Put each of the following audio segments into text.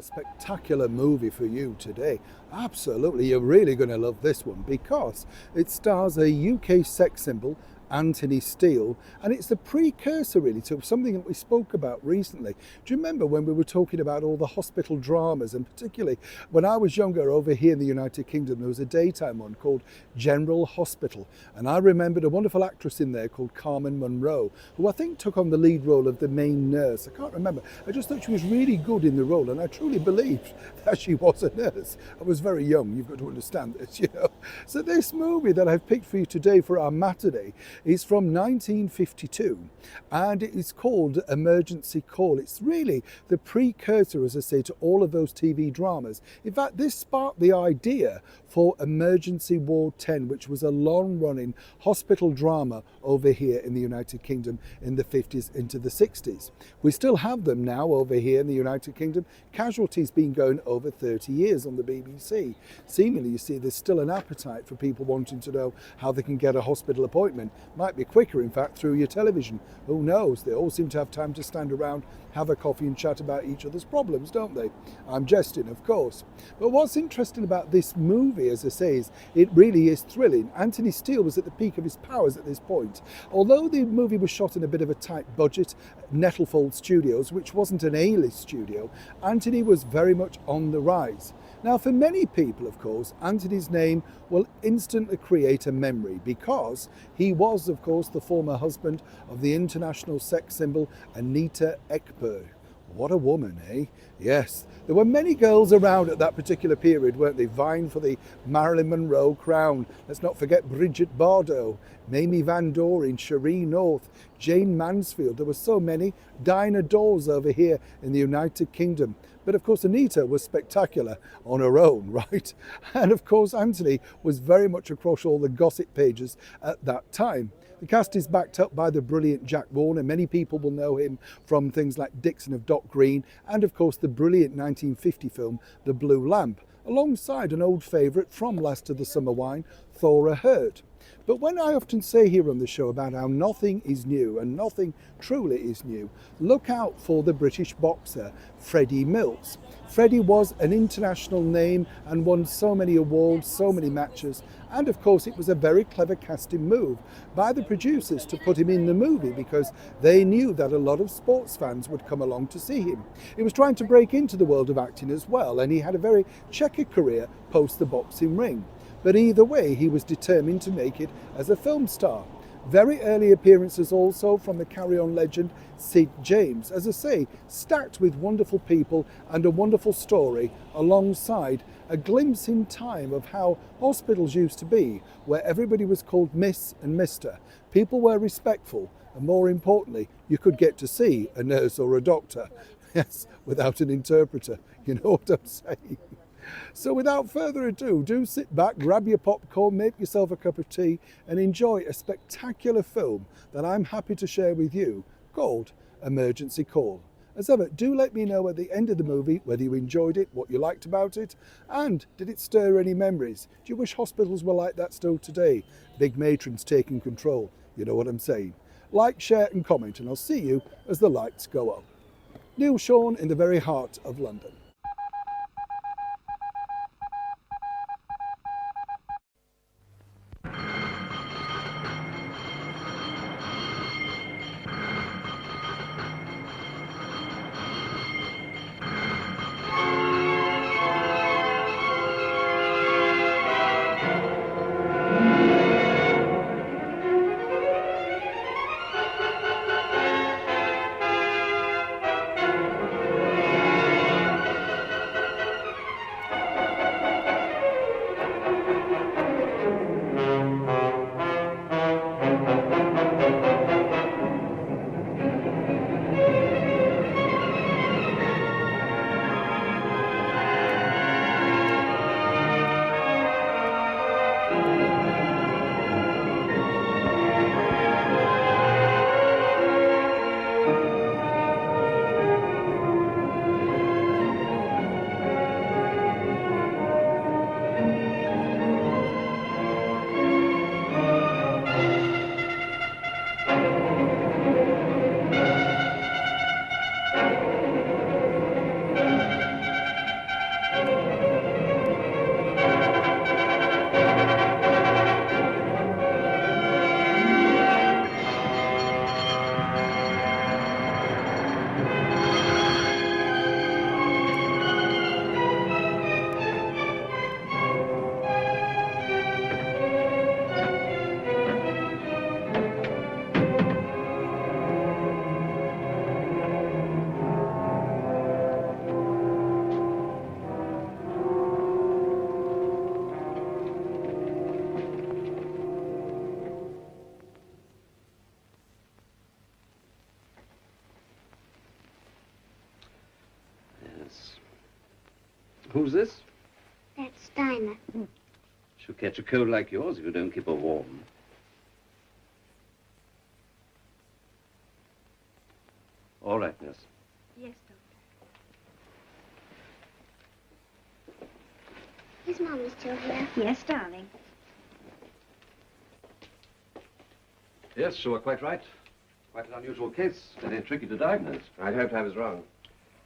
spectacular movie for you today. Absolutely, you're really going to love this one because it stars a UK sex symbol, Anthony Steele, and it's the precursor really to something that we spoke about recently. Do you remember when we were talking about all the hospital dramas, and particularly when I was younger over here in the United Kingdom, there was a daytime one called General Hospital, and I remembered a wonderful actress in there called Carmen Munro, who I think took on the lead role of the main nurse. I can't remember. I just thought she was really good in the role, and I truly believed that she was a nurse. I was very young, you've got to understand this, you know. So this movie that I've picked for you today for our matinee is from 1952 and it is called Emergency Call. It's really the precursor, as I say, to all of those TV dramas. In fact, this sparked the idea for Emergency Ward 10, which was a long-running hospital drama over here in the United Kingdom in the 50s into the 60s. We still have them now over here in the United Kingdom. Casualty's been going over 30 years on the BBC. Seemingly, you see, there's still an appetite for people wanting to know how they can get a hospital appointment. Might be quicker, in fact, through your television. Who knows? They all seem to have time to stand around, have a coffee and chat about each other's problems, don't they? I'm jesting, of course. But what's interesting about this movie, as I say, is it really is thrilling. Anthony Steele was at the peak of his powers at this point. Although the movie was shot in a bit of a tight budget, Nettlefold Studios, which wasn't an A-list studio, Anthony was very much on the rise. Now, for many people, of course, Anthony's name will instantly create a memory because he was, of course, the former husband of the international sex symbol Anita Ekberg. What a woman, eh? Yes, there were many girls around at that particular period, weren't they, vying for the Marilyn Monroe crown. Let's not forget Bridget Bardot, Mamie Van Doren, Cherie North, Jane Mansfield. There were so many. Dinah Dawes over here in the United Kingdom. But of course, Anita was spectacular on her own, right? And of course, Anthony was very much across all the gossip pages at that time. The cast is backed up by the brilliant Jack Warner. Many people will know him from things like Dixon of Dock Green and of course the brilliant 1950 film The Blue Lamp, alongside an old favourite from Last of the Summer Wine, Thora Hird. But when I often say here on the show about how nothing is new, and nothing truly is new, look out for the British boxer Freddie Mills. Freddie was an international name and won so many awards, so many matches, and of course it was a very clever casting move by the producers to put him in the movie because they knew that a lot of sports fans would come along to see him. He was trying to break into the world of acting as well, and he had a very checkered career post the boxing ring. But either way, he was determined to make it as a film star. Very early appearances also from the carry-on legend Sid James, as I say, stacked with wonderful people and a wonderful story alongside a glimpse in time of how hospitals used to be, where everybody was called Miss and Mr. People were respectful, and more importantly, you could get to see a nurse or a doctor, yes, without an interpreter. You know what I'm saying? So without further ado, do sit back, grab your popcorn, make yourself a cup of tea and enjoy a spectacular film that I'm happy to share with you called Emergency Call. As ever, do let me know at the end of the movie whether you enjoyed it, what you liked about it, and did it stir any memories? Do you wish hospitals were like that still today? Big matrons taking control, you know what I'm saying. Like, share and comment, and I'll see you as the lights go up. Neil Sean in the very heart of London. Who's this? That's Dinah. She'll catch a cold like yours if you don't keep her warm. All right, nurse. Yes, Doctor. Is Mommy still here? Yes, darling. Yes, you are quite right. Quite an unusual case. Very tricky to diagnose. I hoped I was wrong.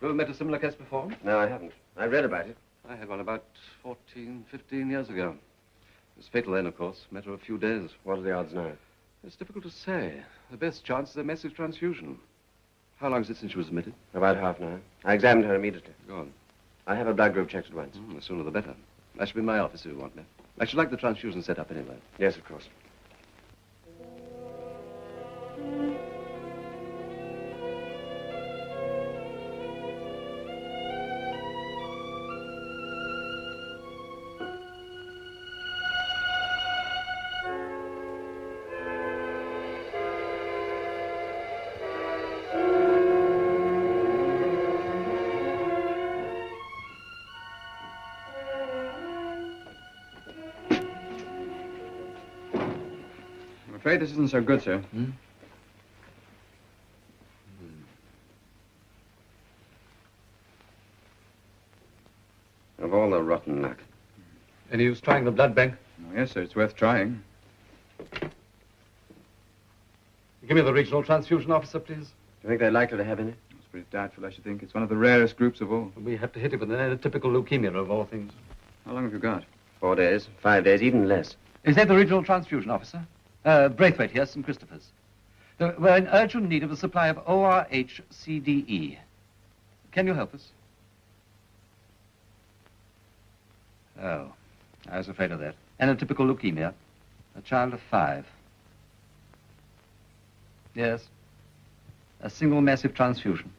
You ever met a similar case before? No, I haven't. I read about it. I had one about 14, 15 years ago. It was fatal then, of course. Matter of a few days. What are the odds now? It's difficult to say. The best chance is a massive transfusion. How long is it since she was admitted? About half an hour. I examined her immediately. Go on. I have a blood group checked at once. The sooner the better. I should be in my office if you want me. I should like the transfusion set up anyway. Yes, of course. I'm afraid this isn't so good, sir. Of all the rotten luck. Any use trying the blood bank? Oh, yes, sir, it's worth trying. Give me the regional transfusion officer, please. Do you think they're likely to have any? It's pretty doubtful, I should think. It's one of the rarest groups of all. We have to hit it with an atypical leukemia, of all things. How long have you got? 4 days, 5 days, even less. Is that the regional transfusion officer? Braithwaite here, St. Christopher's. We're in urgent need of a supply of ORH-CDE. Can you help us? Oh, I was afraid of that. Atypical leukemia. A child of 5. Yes. A single massive transfusion.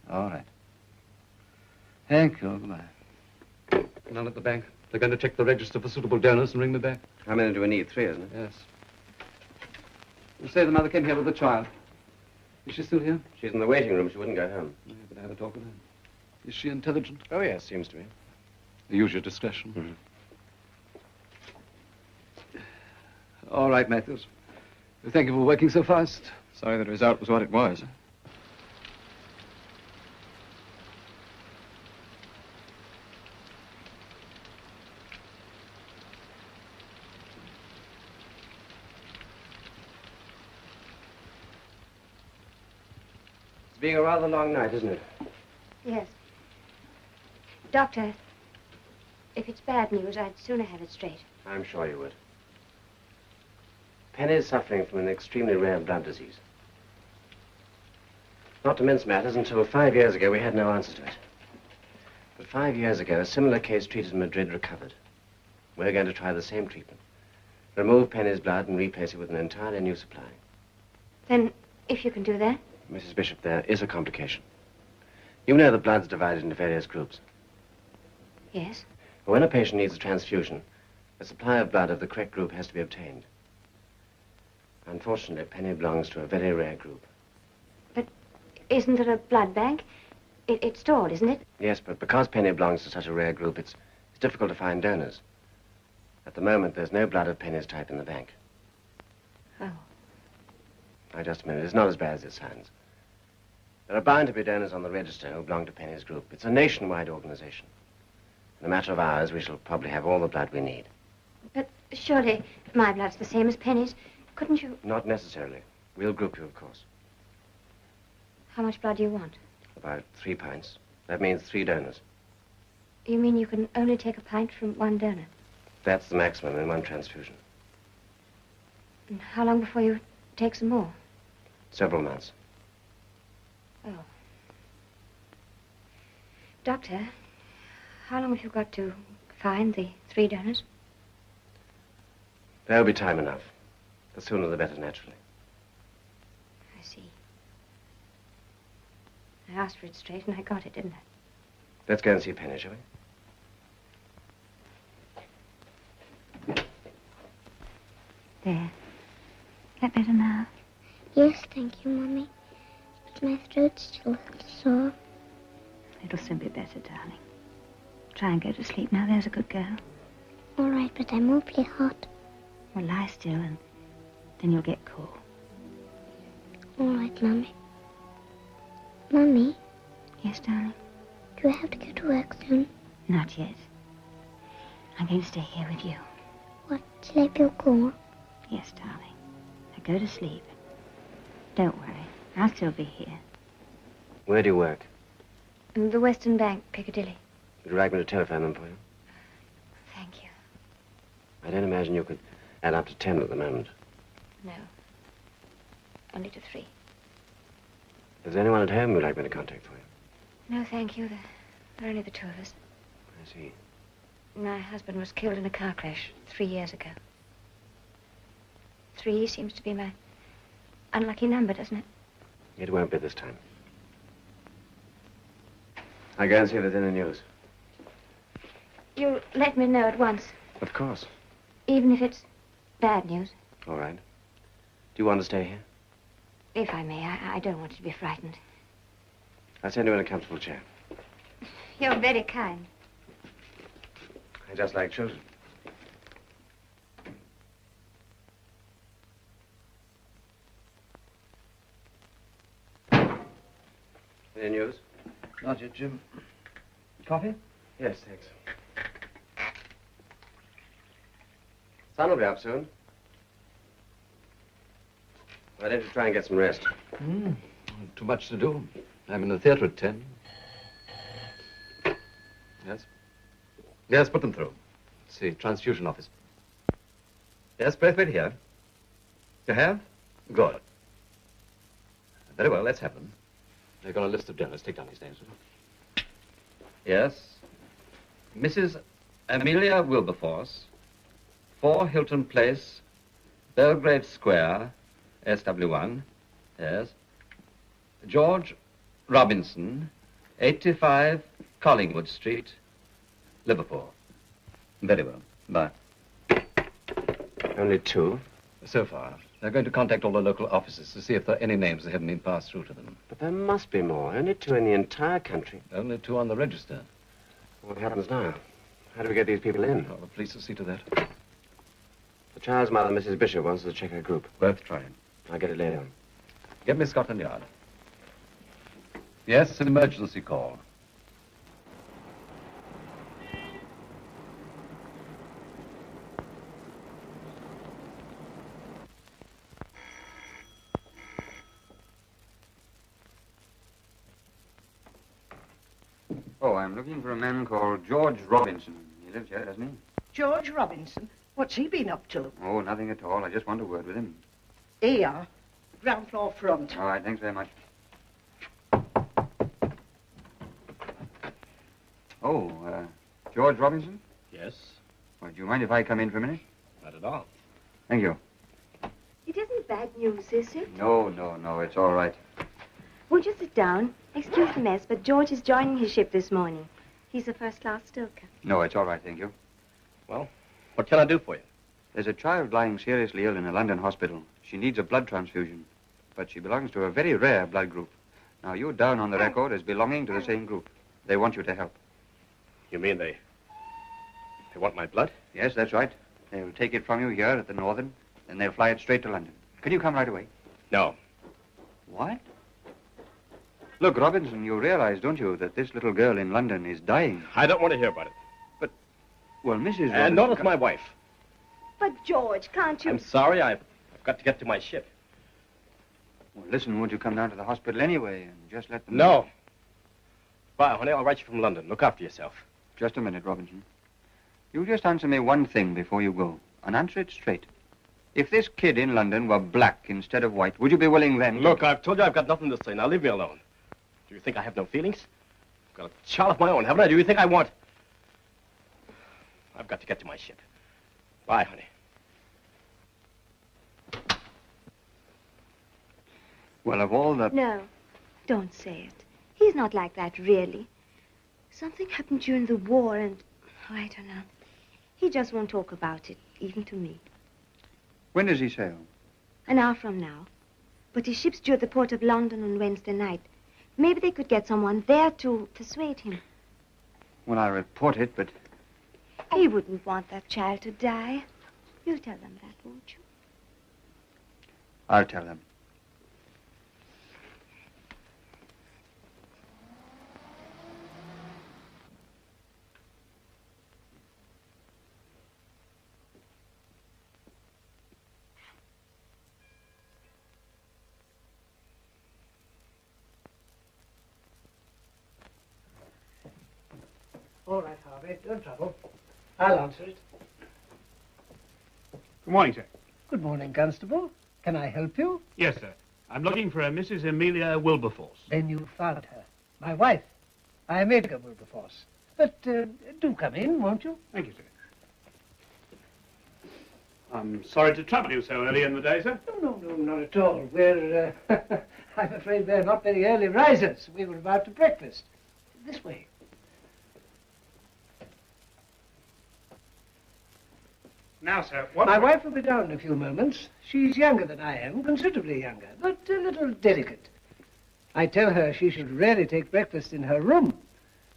All right. Thank you. Goodbye. None at the bank. They're going to check the register for suitable donors and ring me back. How many do we need? 3, isn't it? Yes. You say the mother came here with the child. Is she still here? She's in the waiting room. She wouldn't go home. Yeah, but I have a talk with her. Is she intelligent? Oh, yes, seems to be. Use your discretion. Mhm. All right, Matthews. Thank you for working so fast. Sorry the result was what it was. It's being a rather long night, isn't it? Yes. Doctor, if it's bad news, I'd sooner have it straight. I'm sure you would. Penny's suffering from an extremely rare blood disease. Not to mince matters, until 5 years ago, we had no answer to it. But 5 years ago, a similar case treated in Madrid recovered. We're going to try the same treatment. Remove Penny's blood and replace it with an entirely new supply. Then, if you can do that? Mrs. Bishop, there is a complication. You know the blood's divided into various groups. Yes. When a patient needs a transfusion, a supply of blood of the correct group has to be obtained. Unfortunately, Penny belongs to a very rare group. But isn't there a blood bank? It's stored, isn't it? Yes, but because Penny belongs to such a rare group, it's difficult to find donors. At the moment, there's no blood of Penny's type in the bank. Oh. Now, just a minute. It's not as bad as it sounds. There are bound to be donors on the register who belong to Penny's group. It's a nationwide organization. In a matter of hours, we shall probably have all the blood we need. But surely my blood's the same as Penny's. Couldn't you... Not necessarily. We'll group you, of course. How much blood do you want? About 3 pints. That means 3 donors. You mean you can only take a pint from one donor? That's the maximum in one transfusion. And how long before you take some more? Several months. Oh. Doctor, how long have you got to find the 3 donors? There'll be time enough. The sooner the better, naturally. I see. I asked for it straight and I got it, didn't I? Let's go and see Penny, shall we? There. That better now? Yes, thank you, Mommy. But my throat's still sore. It'll soon be better, darling. Try and go to sleep now, there's a good girl. All right, but I'm awfully hot. Well, lie still and then you'll get cool. All right, Mummy. Mummy, Yes, darling? do I have to go to work soon? Not yet. I'm going to stay here with you. What, till I feel cool? Yes, darling. Now go to sleep. Don't worry. I'll still be here. Where do you work? The Western Bank, Piccadilly. Would you like me to telephone them for you? Thank you. I don't imagine you could add up to 10 at the moment. No. Only to 3. Is there anyone at home you'd like me to contact for you? No, thank you. There are only the 2 of us. I see. My husband was killed in a car crash 3 years ago. 3 seems to be my unlucky number, doesn't it? It won't be this time. I'll go and see if there's any news. You'll let me know at once, Of course. even if it's bad news. All right. Do you want to stay here? If I may, I don't want you to be frightened. I'll send you in a comfortable chair. You're very kind. I just like children. Any news? Not yet, Jim. Coffee? Yes, thanks. Sun will be up soon. Why don't you try and get some rest? Too much to do. I'm in the theater at 10. Yes? Yes, put them through. Let's see, transfusion office. Yes, Braithwaite here. You have? Good. Very well, let's have them. They've got a list of donors. Take down these names. Yes. Mrs. Amelia Wilberforce, 4 Hilton Place, Belgrave Square, SW1. Yes. George Robinson, 85 Collingwood Street, Liverpool. Very well. Bye. Only 2. So far. They're going to contact all the local offices to see if there are any names that haven't been passed through to them. But there must be more. Only 2 in the entire country. Only 2 on the register. What happens now? How do we get these people in? Well, the police will see to that. The child's mother, Mrs. Bishop, wants to check her group. Worth trying. I'll get it later on. Get me Scotland Yard. Yes, an emergency call. Oh, I'm looking for a man called George Robinson. He lives here, doesn't he? George Robinson? What's he been up to? Oh, nothing at all. I just want a word with him. Here, ground floor front. All right, thanks very much. Oh, George Robinson? Yes, Well, do you mind if I come in for a minute? not at all. Thank you. It isn't bad news, is it? No, it's all right. Won't you sit down? Excuse the mess, but George is joining his ship this morning. He's a first-class stoker. No, it's all right, thank you. What can I do for you? There's a child lying seriously ill in a London hospital. She needs a blood transfusion, but she belongs to a very rare blood group. Now, you're down on the record as belonging to the same group. They want you to help. You mean they want my blood? Yes, that's right. They'll take it from you here at the Northern, then they'll fly it straight to London. Can you come right away? No. What? Look, Robinson, you realize, don't you, that this little girl in London is dying? I don't want to hear about it. Well, Mrs. Robinson... And nor does my wife. But, George, can't you... I'm sorry, I've got to get to my ship. Well, listen, won't you come down to the hospital anyway and just let them... No. Bye, honey. I'll write you from London. Look after yourself. Just a minute, Robinson. You just answer me one thing before you go, and answer it straight. If this kid in London were black instead of white, would you be willing then... Look, I've told you I've got nothing to say. Now leave me alone. Do you think I have no feelings? I've got a child of my own, haven't I? Do you think I want... I've got to get to my ship. Bye, honey. Well, of all the... No, don't say it. He's not like that, really. Something happened during the war and... Oh, I don't know. He just won't talk about it, even to me. When does he sail? An hour from now. But his ship's due at the port of London on Wednesday night. Maybe they could get someone there to persuade him. Well, I'll report it, but He wouldn't want that child to die. You'll tell them that, won't you? I'll tell them. All right, Harvey, don't trouble. I'll answer it. Good morning, sir. Good morning, Constable. Can I help you? Yes, sir. I'm looking for a Mrs. Amelia Wilberforce. Then you found her. My wife. I am Edgar Wilberforce. But do come in, won't you? Thank you, sir. I'm sorry to trouble you so early in the day, sir. No, not at all. We're, I'm afraid we're not very early risers. We were about to breakfast. This way. Now, sir, what... My wife will be down in a few moments. She's younger than I am, considerably younger, but a little delicate. I tell her she should rarely take breakfast in her room,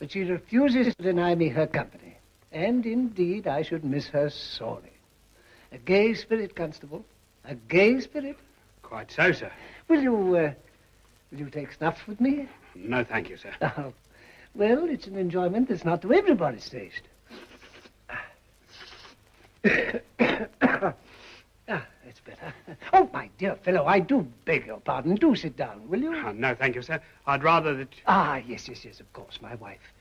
but she refuses to deny me her company. And indeed, I should miss her sorely. A gay spirit, Constable. A gay spirit. Quite so, sir. Will you take snuff with me? No, thank you, sir. Oh, well, it's an enjoyment that's not to everybody's taste. That's better. Oh, my dear fellow, I do beg your pardon. Do sit down, will you? No, thank you, sir. I'd rather that... Yes, of course, my wife.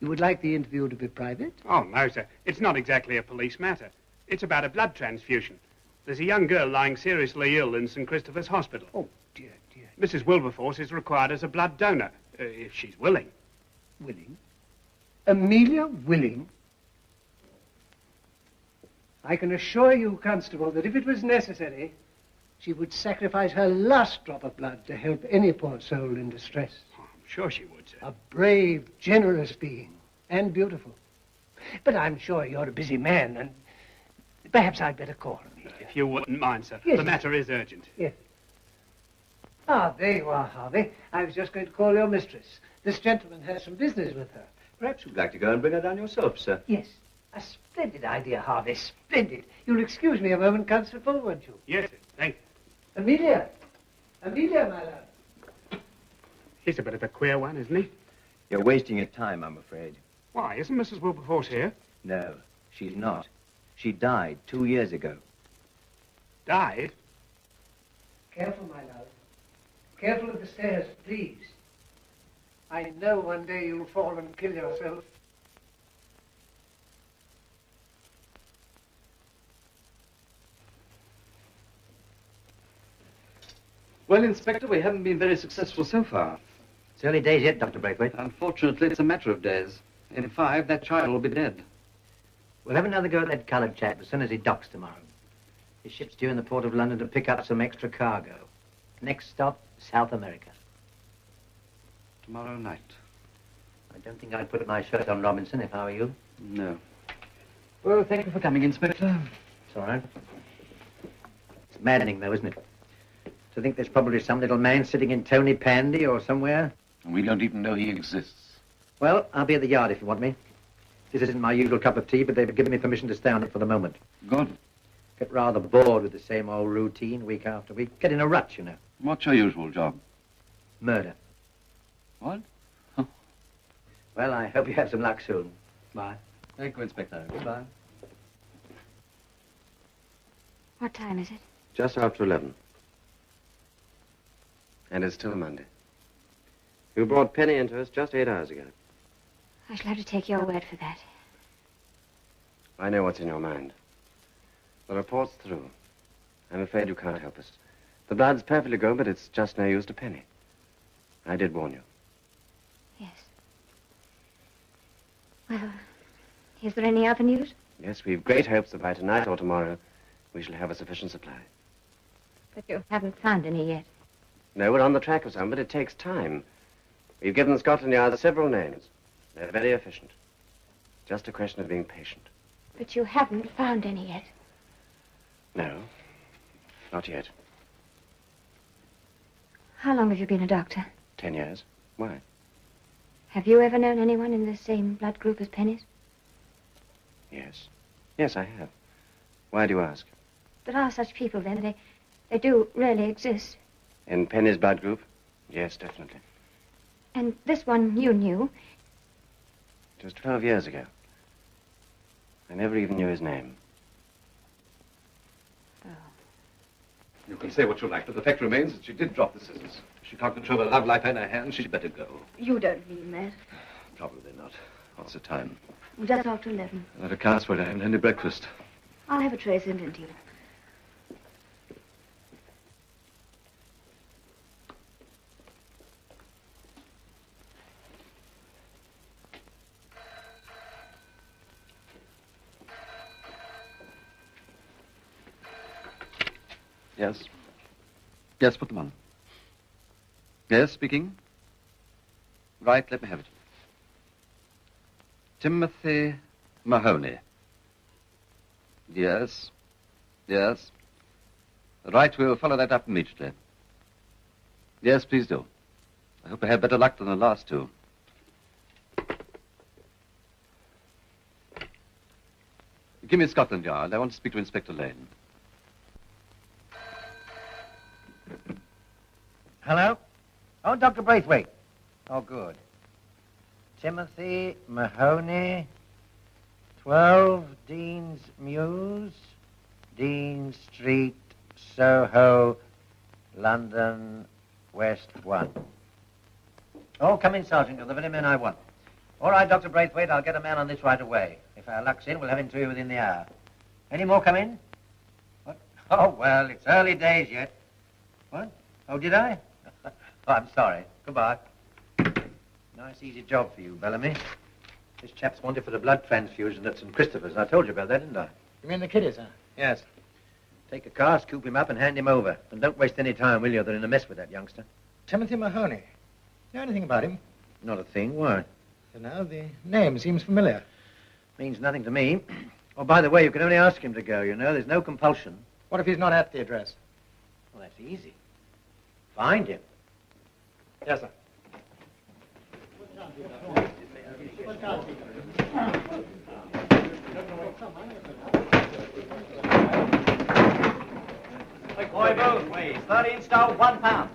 You would like the interview to be private? Oh, no, sir. It's not exactly a police matter. It's about a blood transfusion. There's a young girl lying seriously ill in St. Christopher's Hospital. Oh, dear. Mrs. Wilberforce is required as a blood donor, if she's willing. Willing? Amelia willing? I can assure you, Constable, that if it was necessary, she would sacrifice her last drop of blood to help any poor soul in distress. Oh, I'm sure she would, sir. A brave, generous being, and beautiful. But I'm sure you're a busy man, and perhaps I'd better call Amelia. If you wouldn't mind, sir. Yes. The matter is urgent. Yes. There you are, Harvey. I was just going to call your mistress. This gentleman has some business with her. Perhaps you'd like to go and bring her down yourself, sir. Yes. A splendid idea, Harvey. Splendid. You'll excuse me a moment, Constable, won't you? Yes, sir. Thank you. Amelia, my love. He's a bit of a queer one, isn't he? You're wasting your time, I'm afraid. Why, isn't Mrs. Wilberforce here? No, she's not. She died 2 years ago. Died? Careful, my love. Careful of the stairs, please. I know one day you'll fall and kill yourself. Well, Inspector, we haven't been very successful so far. It's early days yet, Dr. Braithwaite. Unfortunately, it's a matter of days. In 5, that child will be dead. We'll have another go at that coloured chap as soon as he docks tomorrow. His ship's due in the port of London to pick up some extra cargo. Next stop, South America. Tomorrow night. I don't think I'd put my shirt on, Robinson, if I were you. No. Well, thank you for coming, Inspector. It's all right. It's maddening, though, isn't it? To think there's probably some little man sitting in Tony Pandy or somewhere. And we don't even know he exists. Well, I'll be at the yard if you want me. This isn't my usual cup of tea, but they've given me permission to stay on it for the moment. Good. Get rather bored with the same old routine week after week. Get in a rut, you know. What's your usual job? Murder. What? Well, I hope you have some luck soon. Bye. Thank you, Inspector. Goodbye. What time is it? Just after 11. And it's still Monday. You brought Penny into us just 8 hours ago. I shall have to take your word for that. I know what's in your mind. The report's through. I'm afraid you can't help us. The blood's perfectly good, but it's just no use to Penny. I did warn you. Yes. Well, is there any other news? Yes, we've great hopes that by tonight or tomorrow we shall have a sufficient supply. But you haven't found any yet. No, we're on the track of some, but it takes time. We've given Scotland Yard several names. They're very efficient. Just a question of being patient. But you haven't found any yet. No, not yet. How long have you been a doctor? 10 years. Why? Have you ever known anyone in the same blood group as Penny's? Yes. Yes, I have. Why do you ask? There are such people, then. They do really exist. In Penny's blood group? Yes, definitely. And this one you knew. It was 12 years ago. I never even knew his name. You can say what you like, but the fact remains that she did drop the scissors. She can't control her love life in her hands. She'd better go. You don't mean that. Probably not. What's the time? Just after 11. That accounts for it. I haven't had any breakfast. I'll have a tray sent in to you. Yes. Yes, put them on. Yes, speaking. Right, let me have it. Timothy Mahoney. Yes. Yes. Right, we'll follow that up immediately. Yes, please do. I hope I have better luck than the last two. Give me Scotland Yard. I want to speak to Inspector Lane. Hello? Oh, Dr. Braithwaite. Oh, good. Timothy Mahoney, 12 Dean's Mews, Dean Street, Soho, London, West 1. Oh, come in, Sergeant. You're the very man I want. All right, Dr. Braithwaite, I'll get a man on this right away. If our luck's in, we'll have him to you within the hour. Any more come in? What? Oh, well, it's early days yet. What? Oh, did I? Oh, I'm sorry. Goodbye. Nice, easy job for you, Bellamy. This chap's wanted for the blood transfusion at St. Christopher's. I told you about that, didn't I? You mean the kiddies, huh? Yes. Take a car, scoop him up, and hand him over. And don't waste any time, will you? They're in a mess with that youngster. Timothy Mahoney. Know anything about him? Not a thing. Why? You know, the name seems familiar. Means nothing to me. Oh, by the way, you can only ask him to go, you know. There's no compulsion. What if he's not at the address? Well, that's easy. Find him. Yes, sir. Boy, both ways. 13 stone, £1.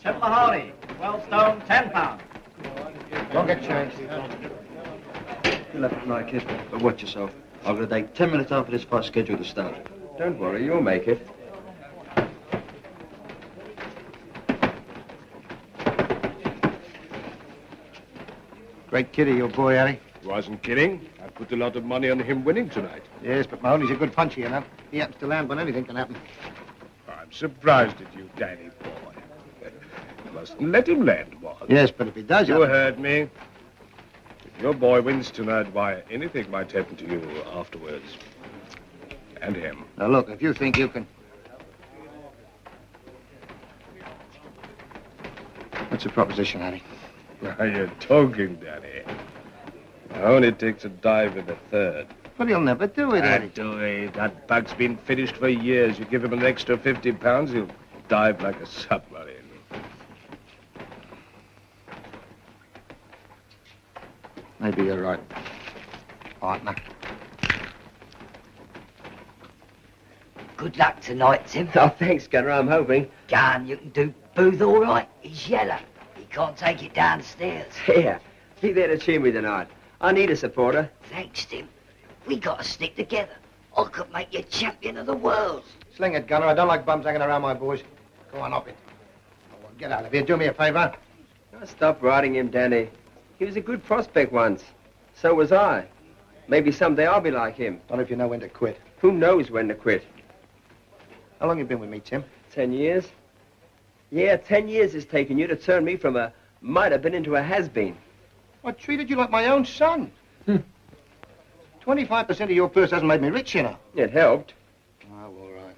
Tim Mahoney, 12 stone, £10. Don't get changed. You'll have a good night, kid. But watch yourself. I'm going to take 10 minutes after this fight scheduled to start. Don't worry, you'll make it. Great kiddie, your boy, Harry. Wasn't kidding. I put a lot of money on him winning tonight. Yes, but Mahoney's a good puncher, you know. He happens to land when anything can happen. I'm surprised at you, Danny boy. You mustn't let him land one. Yes, but if he does... You heard me. If your boy wins tonight, why, anything might happen to you afterwards. And him. Now, look, if you think you can... What's the proposition, Harry? Now you're talking, Danny. Mahoney takes a dive in the third. But he'll never do it, Harry. Do it. That bug's been finished for years. You give him an extra £50, he'll dive like a submarine. Maybe you're right, partner. Good luck tonight, Tim. Oh, thanks, Gunner. I'm hoping. Gun, you can do Booth all right. He's yellow. He can't take it downstairs. Here, be there to cheer me tonight. I need a supporter. Thanks, Tim. We got to stick together. I could make you champion of the world. Sling it, Gunner. I don't like bums hanging around my boys. Go on, up it. Oh, well, get out of here. Do me a favour. Oh, stop riding him, Danny. He was a good prospect once. So was I. Maybe someday I'll be like him. Not if you know when to quit. Who knows when to quit? How long you been with me, Tim? 10 years. Yeah, 10 years it's taken you to turn me from a might-have-been into a has-been. I treated you like my own son. 25% of your purse hasn't made me rich, you know. It helped. Oh, all right.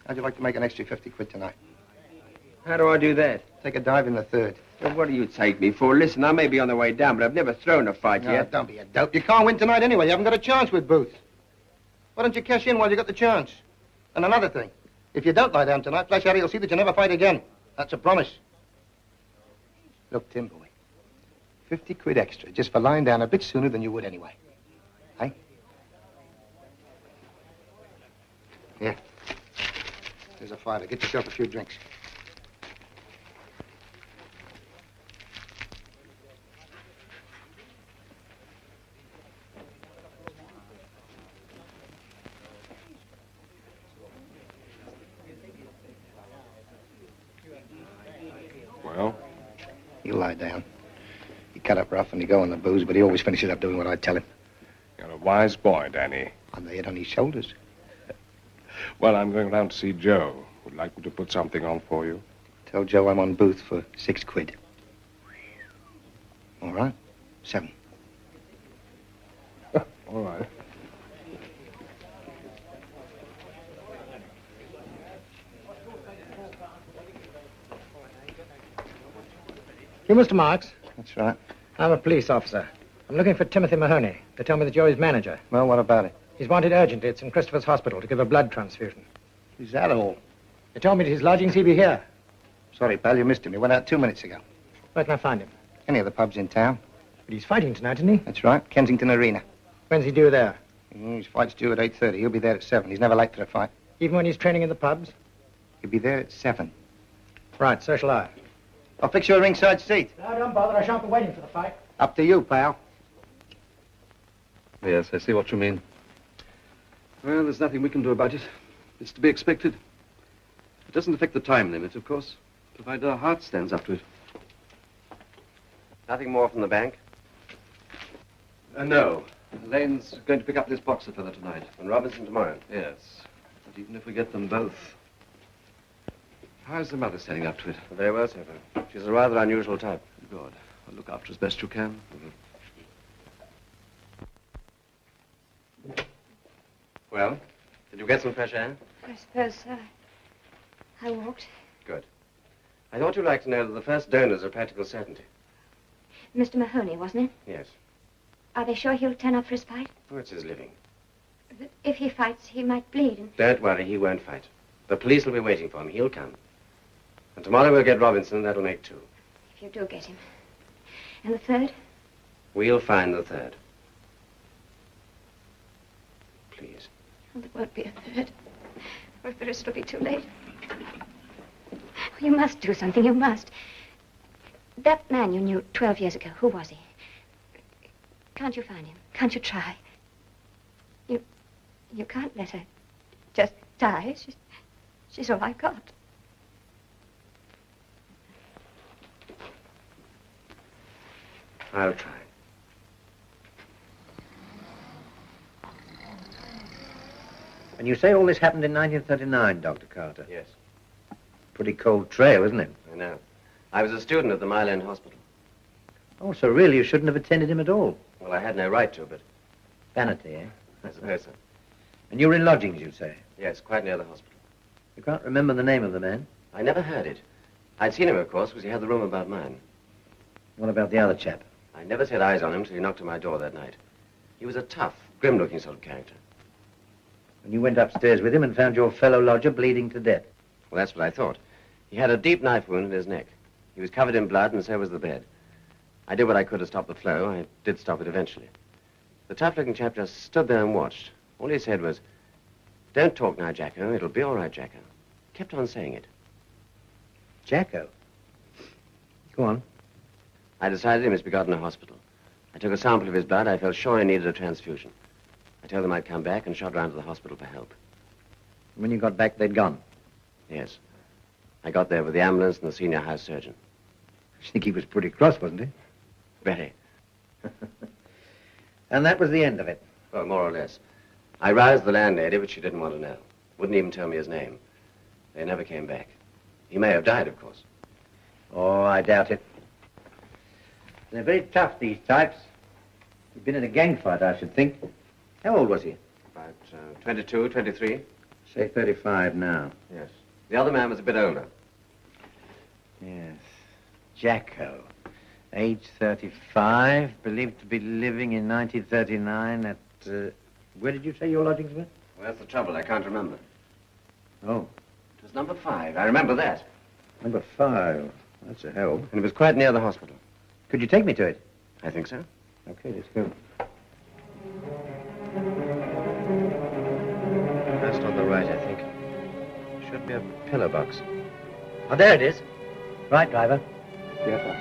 How'd you like to make an extra 50 quid tonight? How do I do that? Take a dive in the third. Well, what do you take me for? Listen, I may be on the way down, but I've never thrown a fight No, yet. don't be a dope. You can't win tonight anyway. You haven't got a chance with Booth. Why don't you cash in while you got the chance? And another thing, if you don't lie down tonight, Flash Harry will see that you never fight again. That's a promise. Look, Tim, boy, 50 quid extra just for lying down a bit sooner than you would anyway. Hey? Here. There's a $5. Get yourself a few drinks. Well? You lie down. He cut up rough and he go on the booze, but he always finishes up doing what I tell him. You're a wise boy, Danny. I'm the head on his shoulders. Well, I'm going round to see Joe. Would like me to put something on for you. Tell Joe I'm on booth for 6 quid. All right? 7. All right. You, Mr. Marks? That's right. I'm a police officer. I'm looking for Timothy Mahoney. They tell me that you're his manager. Well, what about it? He's wanted urgently at St. Christopher's Hospital to give a blood transfusion. Is that all? They told me at his lodgings he'd be here. Sorry, pal, you missed him. He went out 2 minutes ago. Where can I find him? Any of the pubs in town. But he's fighting tonight, isn't he? That's right. Kensington Arena. When's he due there? His fight's due at 8:30. He'll be there at 7. He's never late for a fight. Even when he's training in the pubs? He'll be there at 7. Right, so shall I. I'll fix you a ringside seat. No, don't bother. I shan't be waiting for the fight. Up to you, pal. Yes, I see what you mean. Well, there's nothing we can do about it. It's to be expected. It doesn't affect the time limit, of course, provided our heart stands up to it. Nothing more from the bank? No. Lane's going to pick up this boxer fella tonight. And Robinson tomorrow? Yes. But even if we get them both... How's the mother standing up to it? Very well, sir. She's a rather unusual type. Good. Well, look after as best you can. Well, did you get some fresh air? I suppose so. I walked. Good. I thought you'd like to know that the first donors are practical certainty. Mr. Mahoney, wasn't it? Yes. Are they sure he'll turn up for his fight? Oh, it's his living. But if he fights, he might bleed. And... Don't worry, he won't fight. The police will be waiting for him. He'll come. And tomorrow we'll get Robinson, and that'll make 2. If you do get him. And the third? We'll find the third. Please. Well, there won't be a third. Or if there is, it'll be too late. You must do something. You must. That man you knew 12 years ago, who was he? Can't you find him? Can't you try? You can't let her just die. She's all I got. I'll try. And you say all this happened in 1939, Dr. Carter? Yes. Pretty cold trail, isn't it? I know. I was a student at the Mile End Hospital. Oh, so really you shouldn't have attended him at all? Well, I had no right to, but... Vanity, eh? I suppose so. And you were in lodgings, you say? Yes, quite near the hospital. You can't remember the name of the man? I never heard it. I'd seen him, of course, because he had the room about mine. What about the other chap? I never set eyes on him till he knocked at my door that night. He was a tough, grim-looking sort of character. And you went upstairs with him and found your fellow lodger bleeding to death? Well, that's what I thought. He had a deep knife wound in his neck. He was covered in blood, and so was the bed. I did what I could to stop the flow. I did stop it eventually. The tough-looking chap just stood there and watched. All he said was, "Don't talk now, Jacko. It'll be all right, Jacko." Kept on saying it. Jacko? Go on. I decided he must be got in a hospital. I took a sample of his blood. I felt sure he needed a transfusion. I told them I'd come back and shot round to the hospital for help. When you got back, they'd gone? Yes. I got there with the ambulance and the senior house surgeon. I think he was pretty cross, wasn't he? Very. And that was the end of it? Well, more or less. I roused the landlady, but she didn't want to know. Wouldn't even tell me his name. They never came back. He may have died, of course. Oh, I doubt it. They're very tough, these types. He'd been in a gang fight, I should think. How old was he? About 22, 23. Say 35 now. Yes. The other man was a bit older. Yes. Jacko. Age 35, believed to be living in 1939 at... where did you say your lodgings were? Well, that's the trouble. I can't remember. Oh. It was number 5. I remember that. Number 5. That's a help. And it was quite near the hospital. Could you take me to it? I think so. Okay, let's go. First on the right, I think. Should be a pillar box. Oh, there it is. Right, driver. Careful.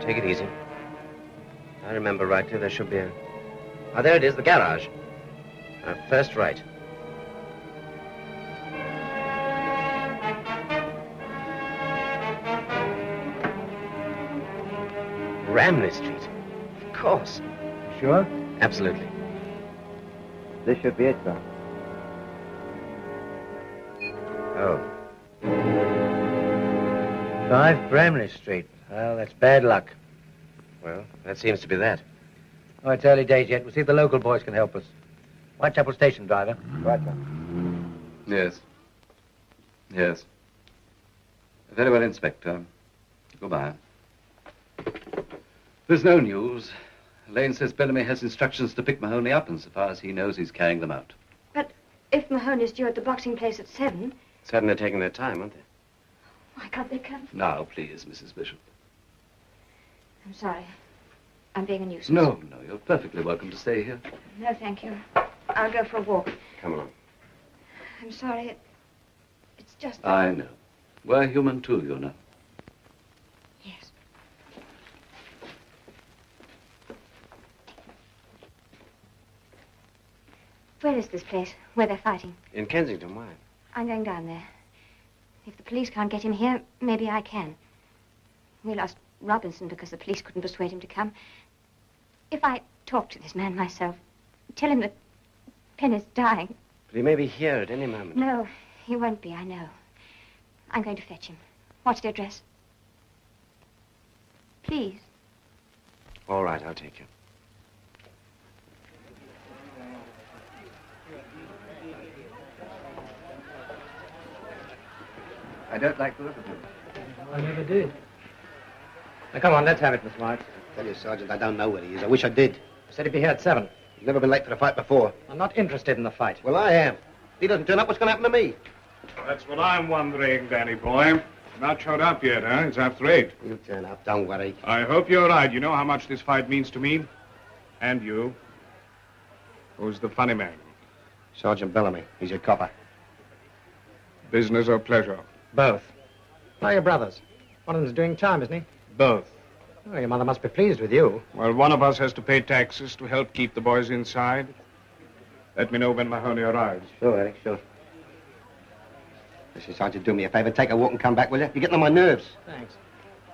Take it easy. I remember rightly, there should be a... Oh, there it is, the garage. First right. Ramley Street. Of course. Sure? Absolutely. This should be it, sir. Oh. 5 Bramley Street. Well, that's bad luck. Well, that seems to be that. Oh, it's early days yet. We'll see if the local boys can help us. Whitechapel Station, driver. Right, sir. Yes. Yes. Very well, Inspector. Goodbye. There's no news. Lane says Bellamy has instructions to pick Mahoney up, and so far as he knows, he's carrying them out. But if Mahoney's due at the boxing place at 7... Certainly taking their time, aren't they? Why can't they come? Now, please, Mrs. Bishop. I'm sorry. I'm being a nuisance. No, you're perfectly welcome to stay here. No, thank you. I'll go for a walk. Come along. I'm sorry. It's just... I know. We're human too, you know. Yes. Where is this place, where they're fighting? In Kensington, why? I'm going down there. If the police can't get him here, maybe I can. We lost Robinson because the police couldn't persuade him to come. If I talk to this man myself, tell him that Penny's dying. But he may be here at any moment. No, he won't be, I know. I'm going to fetch him. What's the address? Please. All right, I'll take you. I don't like the look of him. I never did. Now, come on, let's have it, Miss Marks. I tell you, Sergeant, I don't know where he is. I wish I did. I said he'd be here at 7. He's never been late for a fight before. I'm not interested in the fight. Well, I am. If he doesn't turn up, what's going to happen to me? That's what I'm wondering, Danny boy. Not showed up yet, huh? It's after 8. You turn up, don't worry. I hope you're right. You know how much this fight means to me? And you? Who's the funny man? Sergeant Bellamy. He's a copper. Business or pleasure? Both. Why, your brothers. One of them's doing time, isn't he? Both. Oh, your mother must be pleased with you. Well, one of us has to pay taxes to help keep the boys inside. Let me know when Mahoney arrives. Sure, Eric, sure. Listen, Sergeant, do me a favor. Take a walk and come back, will you? You're getting on my nerves. Thanks.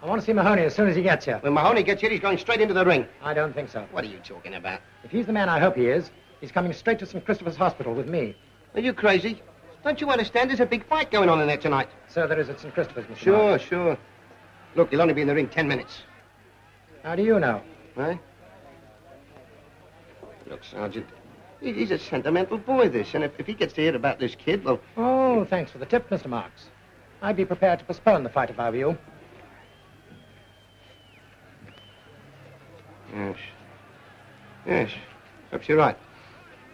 I want to see Mahoney as soon as he gets here. When Mahoney gets here, he's going straight into the ring. I don't think so. What are you talking about? If he's the man I hope he is, he's coming straight to St. Christopher's Hospital with me. Are you crazy? Don't you understand? There's a big fight going on in there tonight. So there is at St. Christopher's, Mr. Marks. Sure. Look, he'll only be in the ring 10 minutes. How do you know? Right? Look, Sergeant, he's a sentimental boy, this. And if he gets to hear about this kid, well... Oh, thanks for the tip, Mr. Marks. I'd be prepared to postpone the fight if I were you. Yes. Perhaps you're right.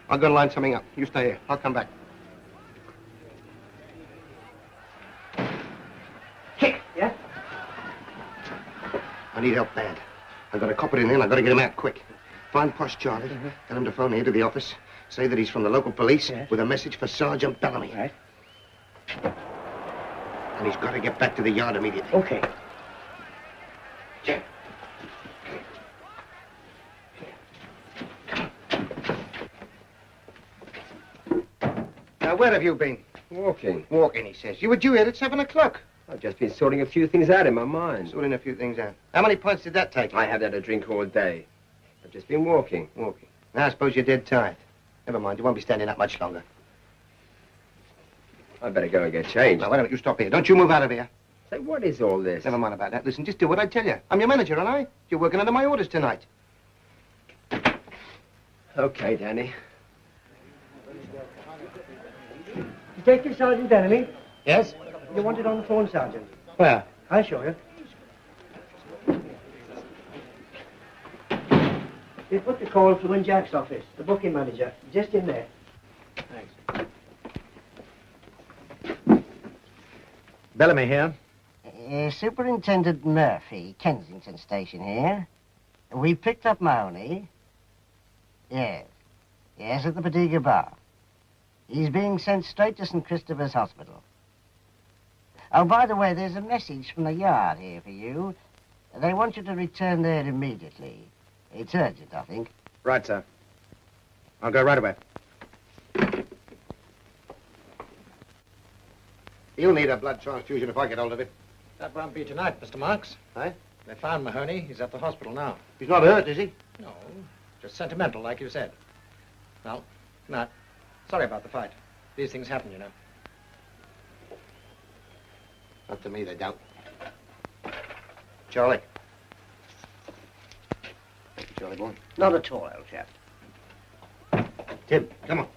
I'll go and line something up. You stay here. I'll come back. Kick! Yeah? I need help bad. I've got a copper in here and I've got to get him out quick. Find Posh Charlie. Tell him to phone here to the office. Say that he's from the local police with a message for Sergeant Bellamy. Right. And he's got to get back to the yard immediately. Okay. Now, where have you been? Walking. Walking, he says. You were due here at 7 o'clock. I've just been sorting a few things out in my mind. Sorting a few things out. How many pints did that take? I haven't had a drink all day. I've just been walking. Now, I suppose you're dead tired. Never mind, you won't be standing up much longer. I'd better go and get changed. Now, why don't you stop here? Don't you move out of here. Say, what is all this? Never mind about that. Listen, just do what I tell you. I'm your manager, aren't I? You're working under my orders tonight. Okay, Danny. Detective Sergeant Bellamy. Yes? You're wanted on the phone, Sergeant. Where? I'll show you. You put the call through in Jack's office, the booking manager, just in there. Thanks. Bellamy here. Superintendent Murphy, Kensington Station here. We picked up Mahoney. Yes. Yes, at the Bodega Bar. He's being sent straight to St. Christopher's Hospital. Oh, by the way, there's a message from the Yard here for you. They want you to return there immediately. It's urgent, I think. Right, sir. I'll go right away. You'll need a blood transfusion if I get hold of it. That won't be tonight, Mr. Marks. Eh? They found Mahoney. He's at the hospital now. He's not hurt, is he? No, just sentimental, like you said. Well, good night. Sorry about the fight. These things happen, you know. Not to me, they don't. Charlie. Charlie boy. Not at all, old chap. Tim, come on.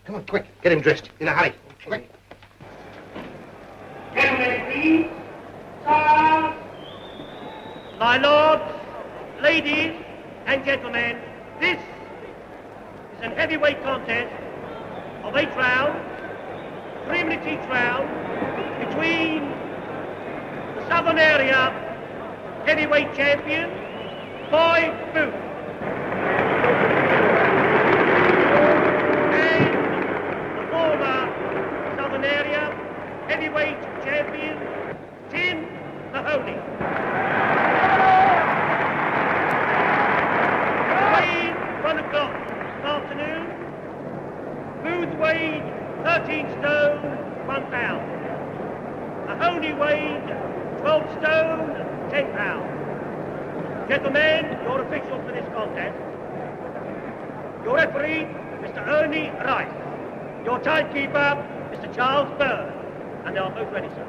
Come on, quick. Get him dressed. In a hurry. Quick. Gentlemen, please. Sir. My lords, ladies, and gentlemen, this is an heavyweight contest of 8 rounds, 3 minutes each round, between the Southern Area heavyweight champion, Boy Booth, and the former Southern Area heavyweight champion, Tim Mahoney. Weighed 1 o'clock this afternoon. Booth weighed 13 stone, 1 pound. Mahoney weighed 12 stone, 10 pounds. Gentlemen, your officials for this contest. Your referee, Mr. Ernie Rice. Your timekeeper, Mr. Charles Byrne. And they are both ready, sir.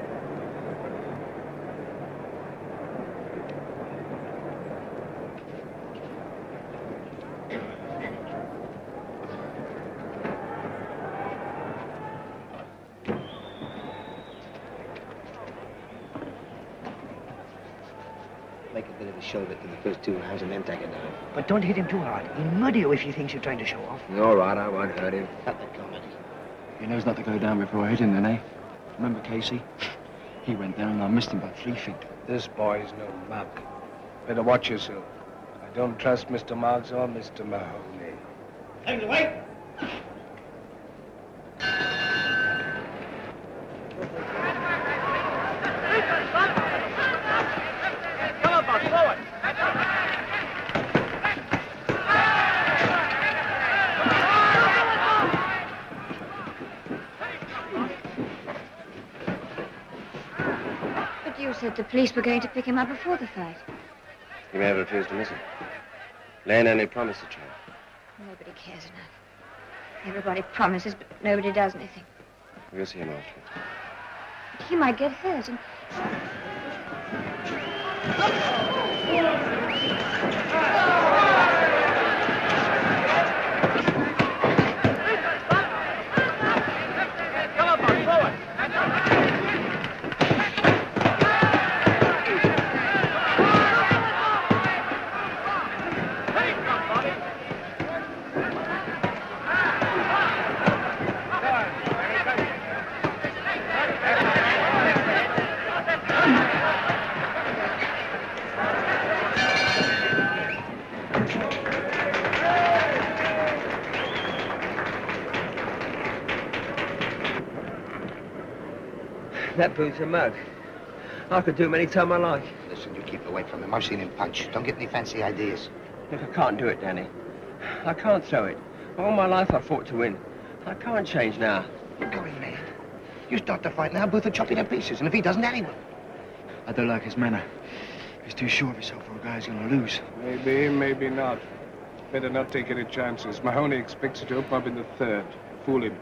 Make a bit of a show of it in the first 2 rounds and then take it down. But don't hit him too hard. He'll murder you if he thinks you're trying to show off. All right, I won't hurt him. Cut the comedy. He knows not to go down before I hit him, then, eh? Remember Casey? He went down and I missed him by 3 feet. This boy's no mug. Better watch yourself. I don't trust Mr. Marks or Mr. Mahoney. Take it away. Come on, boss, forward. But you said the police were going to pick him up before the fight. He may have refused to miss him. Lane only promised to try. Nobody cares enough. Everybody promises, but nobody does anything. We'll see him afterwards. He might get hurt, and... Come on, boss, forward. That Booth's a mug. I could do him any time I like. Listen, you keep away from him. I've seen him punch. Don't get any fancy ideas. Look, I can't do it, Danny. I can't throw it. All my life I fought to win. I can't change now. You're going mad. You start the fight now, Booth will chop you to pieces, and if he doesn't, anyone. I don't like his manner. He's too sure of himself for a guy who's going to lose. Maybe, maybe not. Better not take any chances. Mahoney expects you to open up in the 3rd. Fool him.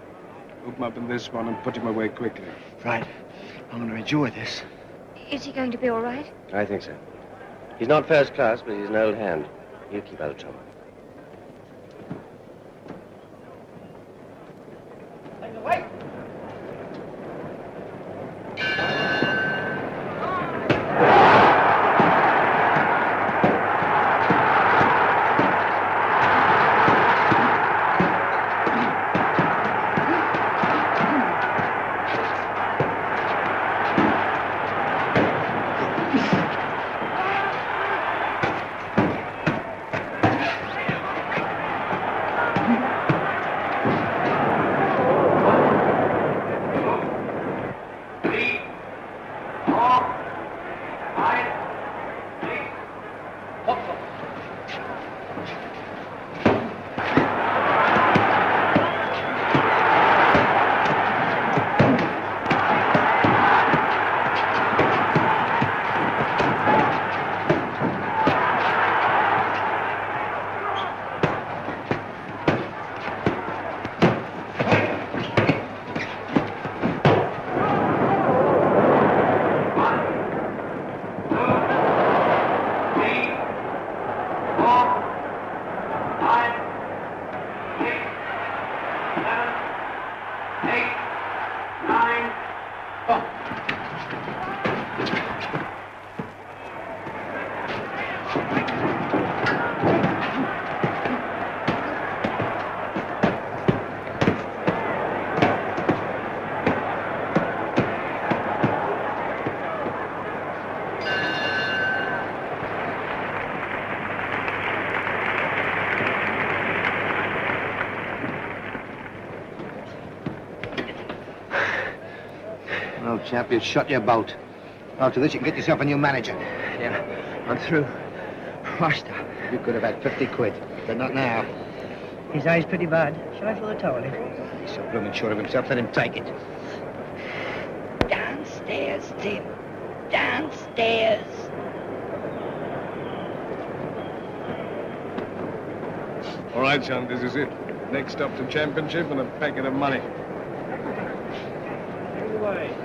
Open up in this one and put him away quickly. Right. I'm going to enjoy this. Is he going to be all right? I think so. He's not first class, but he's an old hand. He'll keep out of trouble. Take it away. Well, chap, you've shot your boat. After this, you can get yourself a new manager. Yeah, I'm through. Washed up. You could have had 50 quid, but not now. His eye's pretty bad. Shall I fill the towel in? He's so blooming sure of himself, let him take it. Downstairs, Tim. Downstairs. All right, son, this is it. Next stop to championship and a packet of money. Away.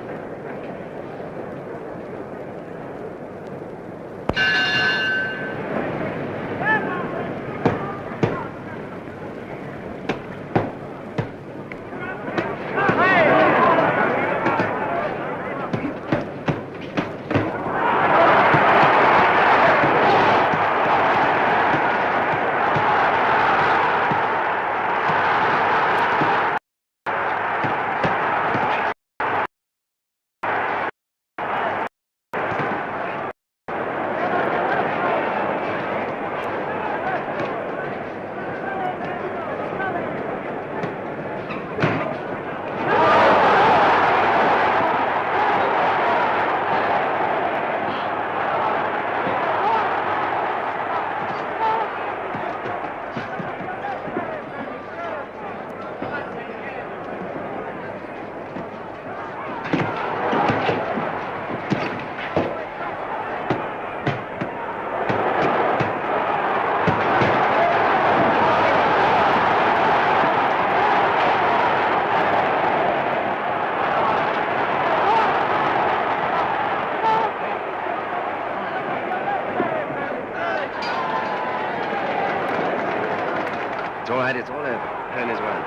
It's all right, it's all over. Helen is well.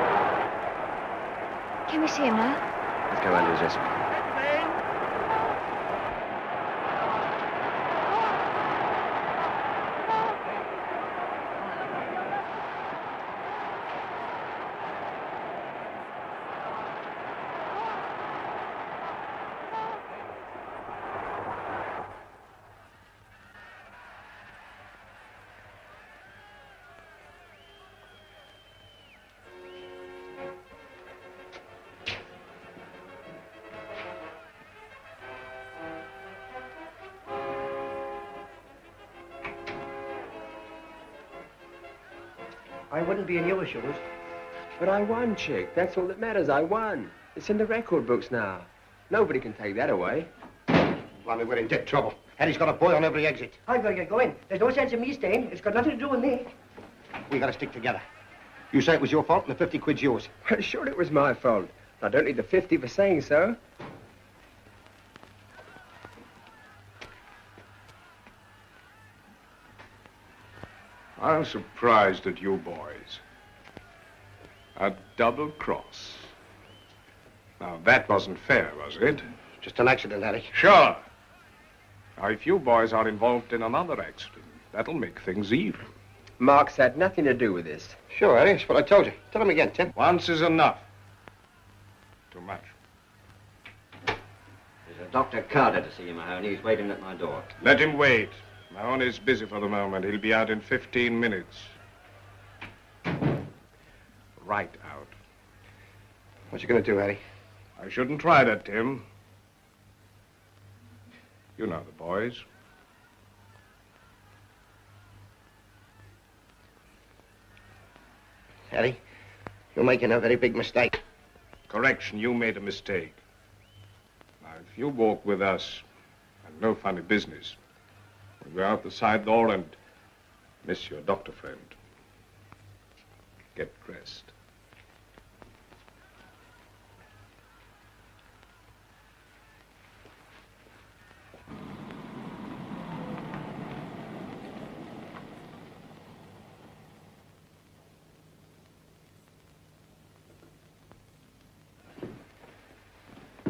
Can we see him now? Let's go round to his dressing room. I wouldn't be in your shoes. But I won, Chick. That's all that matters. I won. It's in the record books now. Nobody can take that away. Blimey, we're in deep trouble. Eddie's got a boy on every exit. I've got to get going. There's no sense in me staying. It's got nothing to do with me. We got to stick together. You say it was your fault and the 50 quid's yours. Sure it was my fault. I don't need the 50 for saying so. I'm surprised at you boys. A double cross. Now, that wasn't fair, was it? Just an accident, Harry. Sure. Now, if you boys are involved in another accident, that'll make things even. Mark's had nothing to do with this. Sure, Harry. That's what I told you. Tell him again, Tim. Once is enough. Too much. There's Dr. Carter to see you, Mahoney. He's waiting at my door. Let him wait. Mahoney's busy for the moment. He'll be out in 15 minutes. Right out. What you gonna do, Eddie? I shouldn't try that, Tim. You know the boys. Eddie, you're making a very big mistake. Correction, you made a mistake. Now, if you walk with us, and no funny business, we'll go out the side door and miss your doctor friend. Get dressed.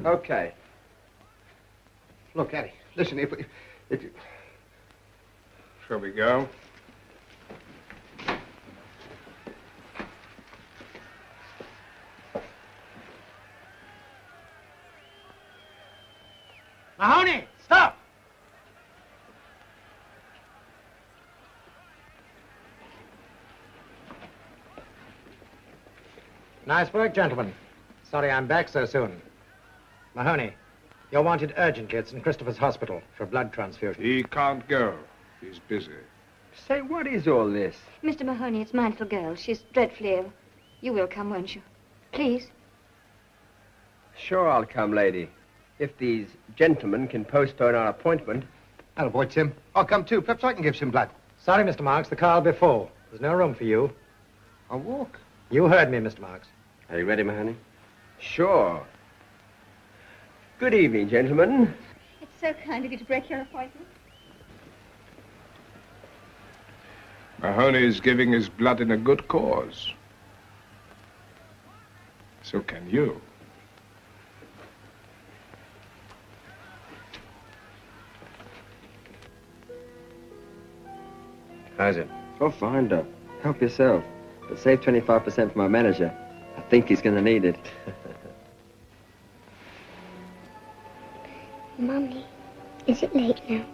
Okay. Look, Eddie, listen, if you... Shall we go? Mahoney, stop! Nice work, gentlemen. Sorry I'm back so soon. Mahoney, you're wanted urgently at St. Christopher's Hospital for blood transfusion. He can't go. He's busy. Say, what is all this? Mr. Mahoney, it's my little girl. She's dreadfully ill. You will come, won't you? Please. Sure, I'll come, lady. If these gentlemen can postpone our appointment. Hello, boy, Tim. I'll come too. Perhaps I can give some blood. Sorry, Mr. Marks, the car will be full. There's no room for you. I'll walk. You heard me, Mr. Marks. Are you ready, Mahoney? Sure. Good evening, gentlemen. It's so kind of you to break your appointment. Mahoney is giving his blood in a good cause. So can you. How's it? Oh, fine, Doc. Help yourself. But save 25% for my manager. I think he's going to need it. Mummy, is it late now?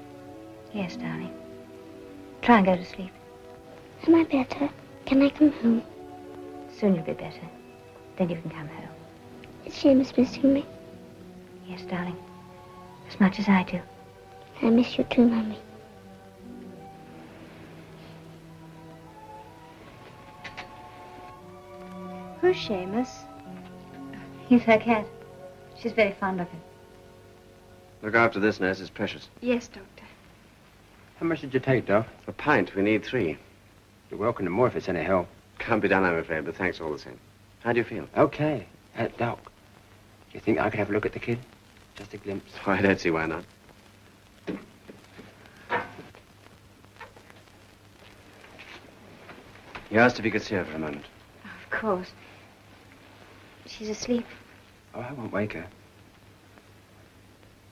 Yes, darling. Try and go to sleep. Am I better? Can I come home? Soon you'll be better. Then you can come home. Is Seamus missing me? Yes, darling. As much as I do. I miss you too, Mummy. Who's Seamus? He's her cat. She's very fond of him. Look after this, nurse. It's precious. Yes, Doctor. How much did you take, Doc? A pint. We need 3. You're welcome to more if it's any help. Can't be done, I'm afraid, but thanks all the same. How do you feel? Okay. Doc, do you think I could have a look at the kid? Just a glimpse. Oh, I don't see why not. You asked if you could see her for a moment. Of course. She's asleep. Oh, I won't wake her.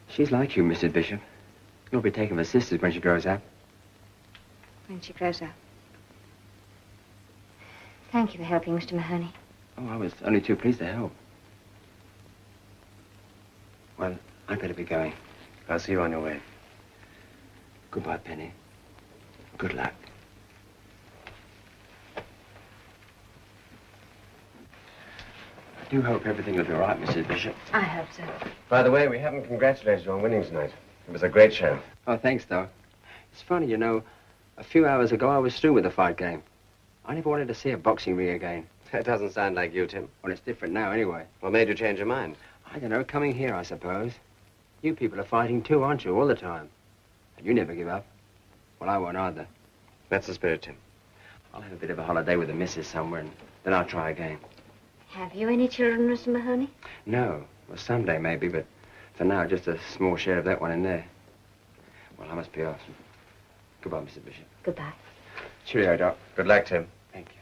She's like you, Mrs. Bishop. You'll be taking her sisters when she grows up. When she grows up. Thank you for helping, Mr. Mahoney. Oh, I was only too pleased to help. Well, I'd better be going. I'll see you on your way. Goodbye, Penny. Good luck. I do hope everything will be all right, Mrs. Bishop. I hope so. By the way, we haven't congratulated you on winning tonight. It was a great show. Oh, thanks, Doc. It's funny, you know, a few hours ago I was through with the fight game. I never wanted to see a boxing ring again. That doesn't sound like you, Tim. Well, it's different now, anyway. What made you change your mind? I don't know, coming here, I suppose. You people are fighting too, aren't you, all the time? And you never give up. Well, I won't either. That's the spirit, Tim. I'll have a bit of a holiday with the missus somewhere, and then I'll try again. Have you any children, Mr. Mahoney? No. Well, someday maybe, but for now, just a small share of that one in there. Well, I must be off. Goodbye, Mrs. Bishop. Goodbye. Cheerio, Doc. Good luck, Tim. Thank you.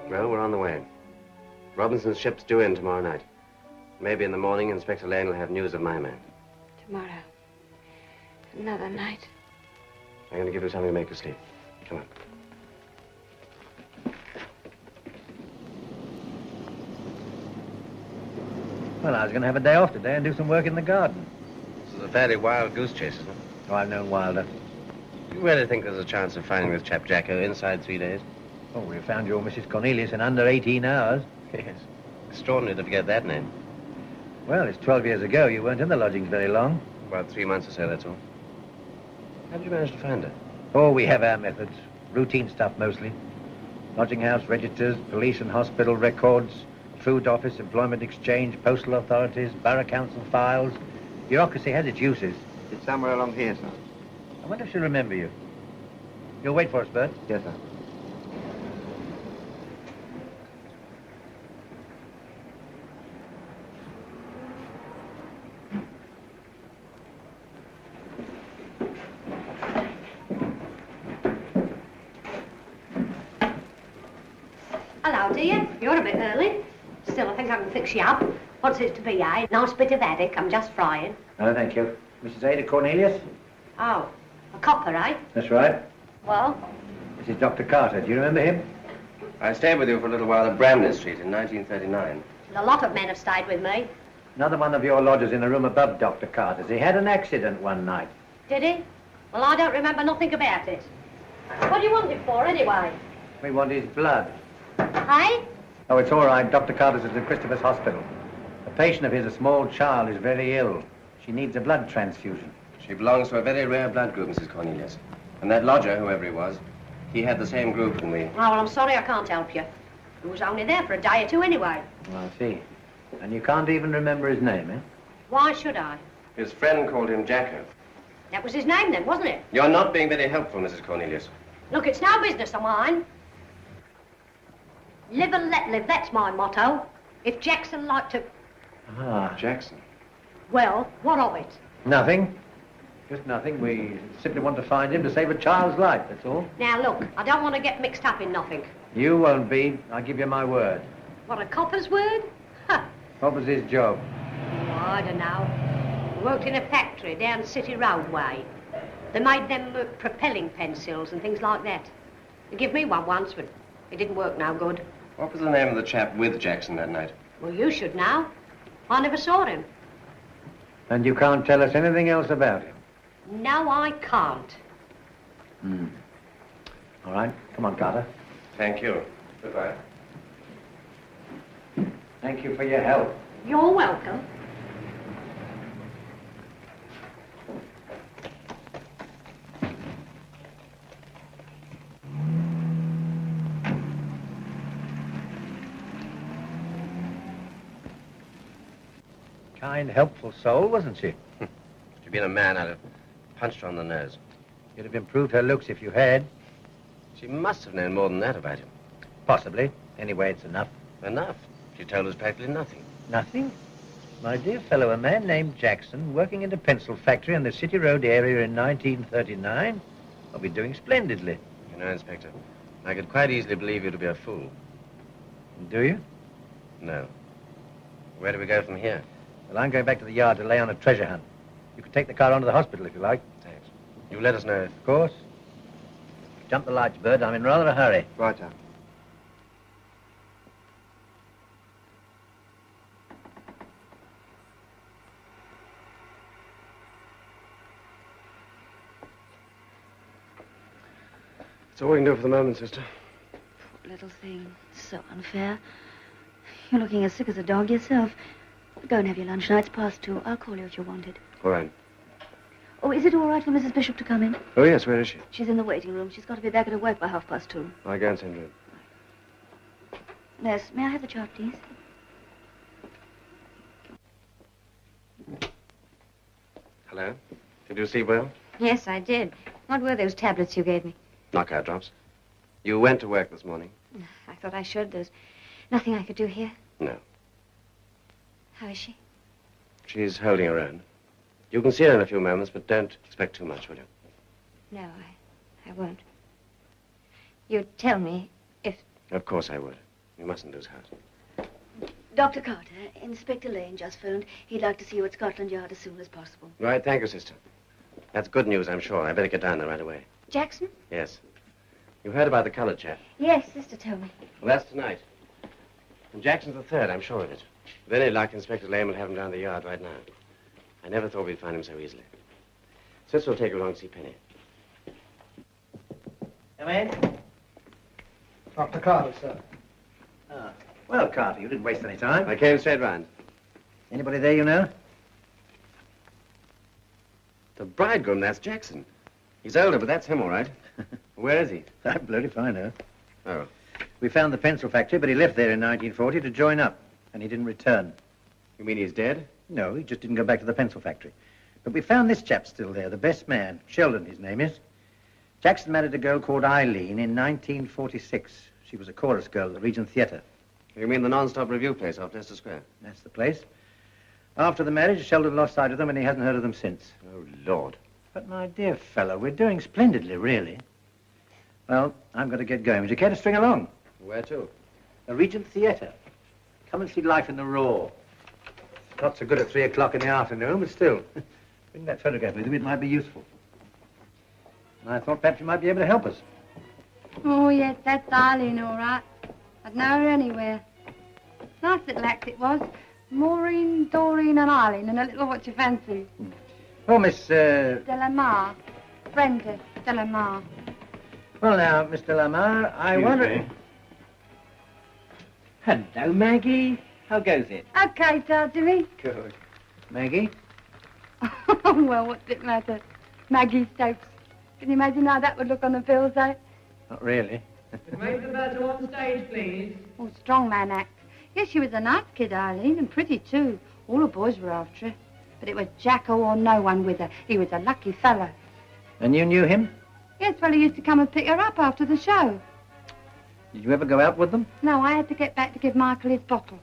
Well, we're on the way. Robinson's ship's due in tomorrow night. Maybe in the morning, Inspector Lane will have news of my man. Tomorrow. Another night. I'm going to give you something to make you sleep. Come on. Well, I was going to have a day off today and do some work in the garden. This is a fairly wild goose chase, isn't it? Oh, I've known Wilder. Do you really think there's a chance of finding this chap Jacko inside 3 days? Oh, we found your Mrs. Cornelius in under 18 hours. Yes. Extraordinary to forget that name. Well, it's 12 years ago. You weren't in the lodgings very long. About 3 months or so, that's all. How did you manage to find her? Oh, we have our methods. Routine stuff, mostly. Lodging house registers, police and hospital records, food office, employment exchange, postal authorities, borough council files. Bureaucracy has its uses. It's somewhere along here, sir. I wonder if she'll remember you. You'll wait for us, Bert? Yes, sir. Hello, dear. You're a bit early. Still, I think I can fix you up. What's it to be, eh? Nice bit of haddock. I'm just frying. No, thank you. Mrs. Ada Cornelius? Oh, a copper, eh? That's right. Well, This is Dr. Carter. Do you remember him? I stayed with you for a little while at Bramley Street in 1939. a lot of men have stayed with me. Another one of your lodgers in the room above Dr. Carter's. He had an accident one night. Did he? Well, I don't remember nothing about it. What do you want it for, anyway? We want his blood. Hey? Oh, it's all right. Dr. Carter's is in Christopher's hospital. A patient of his, a small child, is very ill. She needs a blood transfusion. She belongs to a very rare blood group, Mrs. Cornelius. And that lodger, whoever he was, he had the same group and we... Oh, well, I'm sorry I can't help you. He was only there for a day or two anyway. Oh, I see. And you can't even remember his name, eh? Why should I? His friend called him Jacko. That was his name then, wasn't it? You're not being very helpful, Mrs. Cornelius. Look, it's no business of mine. Live and let live, that's my motto. If Jackson liked to... Ah. Jackson? Well, what of it? Nothing. Just nothing. We simply want to find him to save a child's life, that's all. Now, look, I don't want to get mixed up in nothing. You won't be. I give you my word. What, a copper's word? What was his job? Oh, I don't know. He worked in a factory down City Road way. They made them propelling pencils and things like that. They gave me one once, but it didn't work no good. What was the name of the chap with Jackson that night? Well, you should know. I never saw him. And you can't tell us anything else about him? No, I can't. Hmm. All right. Come on, Carter. Thank you. Goodbye. Thank you for your help. You're welcome. Kind, helpful soul, wasn't she? If you'd been a man, I'd have punched her on the nose. You'd have improved her looks if you had. She must have known more than that about him. Possibly. Anyway, it's enough. Enough. She told us practically nothing. Nothing? My dear fellow, a man named Jackson, working in a pencil factory in the City Road area in 1939, will be doing splendidly. You know, Inspector, I could quite easily believe you to be a fool. Do you? No. Where do we go from here? Well, I'm going back to the yard to lay on a treasure hunt. You can take the car on to the hospital if you like. Thanks. You let us know if... Of course. Jump the lights, Bert. I'm in rather a hurry. Right, sir. That's all we can do for the moment, sister. Little thing. So unfair. You're looking as sick as a dog yourself. Go and have your lunch now. It's past 2. I'll call you if you're wanted. All right. Oh, is it all right for Mrs. Bishop to come in? Oh, yes, where is she? She's in the waiting room. She's got to be back at her work by 2:30. I'll go and send her in. Nurse, may I have the chart, please? Hello? Did you sleep well? Yes, I did. What were those tablets you gave me? Knockout drops. You went to work this morning? I thought I should. There's nothing I could do here. No. How is she? She's holding her own. You can see her in a few moments, but don't expect too much, will you? No, I won't. You'd tell me if... Of course I would. You mustn't lose heart. Dr. Carter, Inspector Lane just phoned. He'd like to see you at Scotland Yard as soon as possible. Right, thank you, sister. That's good news, I'm sure. I better get down there right away. Jackson? Yes. You heard about the colored chap? Yes, Sister told me. Well, that's tonight. And Jackson's the third, I'm sure of it. With any luck, Inspector Lane will have him down the yard right now. I never thought we'd find him so easily. Sister will take you along to see Penny. Come in. Dr. Carter, sir. Ah. Well, Carter, you didn't waste any time. I came straight round. Anybody there you know? The bridegroom, that's Jackson. He's older, but that's him, all right. Where is he? I bloody fine, huh? Oh. We found the pencil factory, but he left there in 1940 to join up, and he didn't return. You mean he's dead? No, he just didn't go back to the pencil factory. But we found this chap still there, the best man. Sheldon, his name is. Jackson married a girl called Eileen in 1946. She was a chorus girl at the Regent Theatre. You mean the non-stop review place off Leicester Square? That's the place. After the marriage, Sheldon lost sight of them, and he hasn't heard of them since. Oh, Lord. But, my dear fellow, we're doing splendidly, really. Well, I'm going to get going. Would you care to string along? Where to? The Regent Theatre. Come and see life in the raw. Not so good at 3 o'clock in the afternoon, but still. Bring that photograph with you. It might be useful. And I thought perhaps you might be able to help us. Oh, yes, that's Eileen, all right. I'd know her anywhere. Nice little act it was. Maureen, Doreen and Eileen and a little what you fancy. Oh, Miss, Delamar. Brenda Delamar. Well, now, Mr. Lamar, I wonder... Hello, Maggie. How goes it? Okay, Jimmy. Good. Maggie? Well, what's it matter? Maggie Stokes. Can you imagine how that would look on the bills, eh? Not really. Make the better on stage, please. Oh, strongman act. Yes, she was a nice kid, Eileen, and pretty, too. All the boys were after her. But it was Jacko or no one with her. He was a lucky fella. And you knew him? Yes, well, he used to come and pick her up after the show. Did you ever go out with them? No, I had to get back to give Michael his bottle.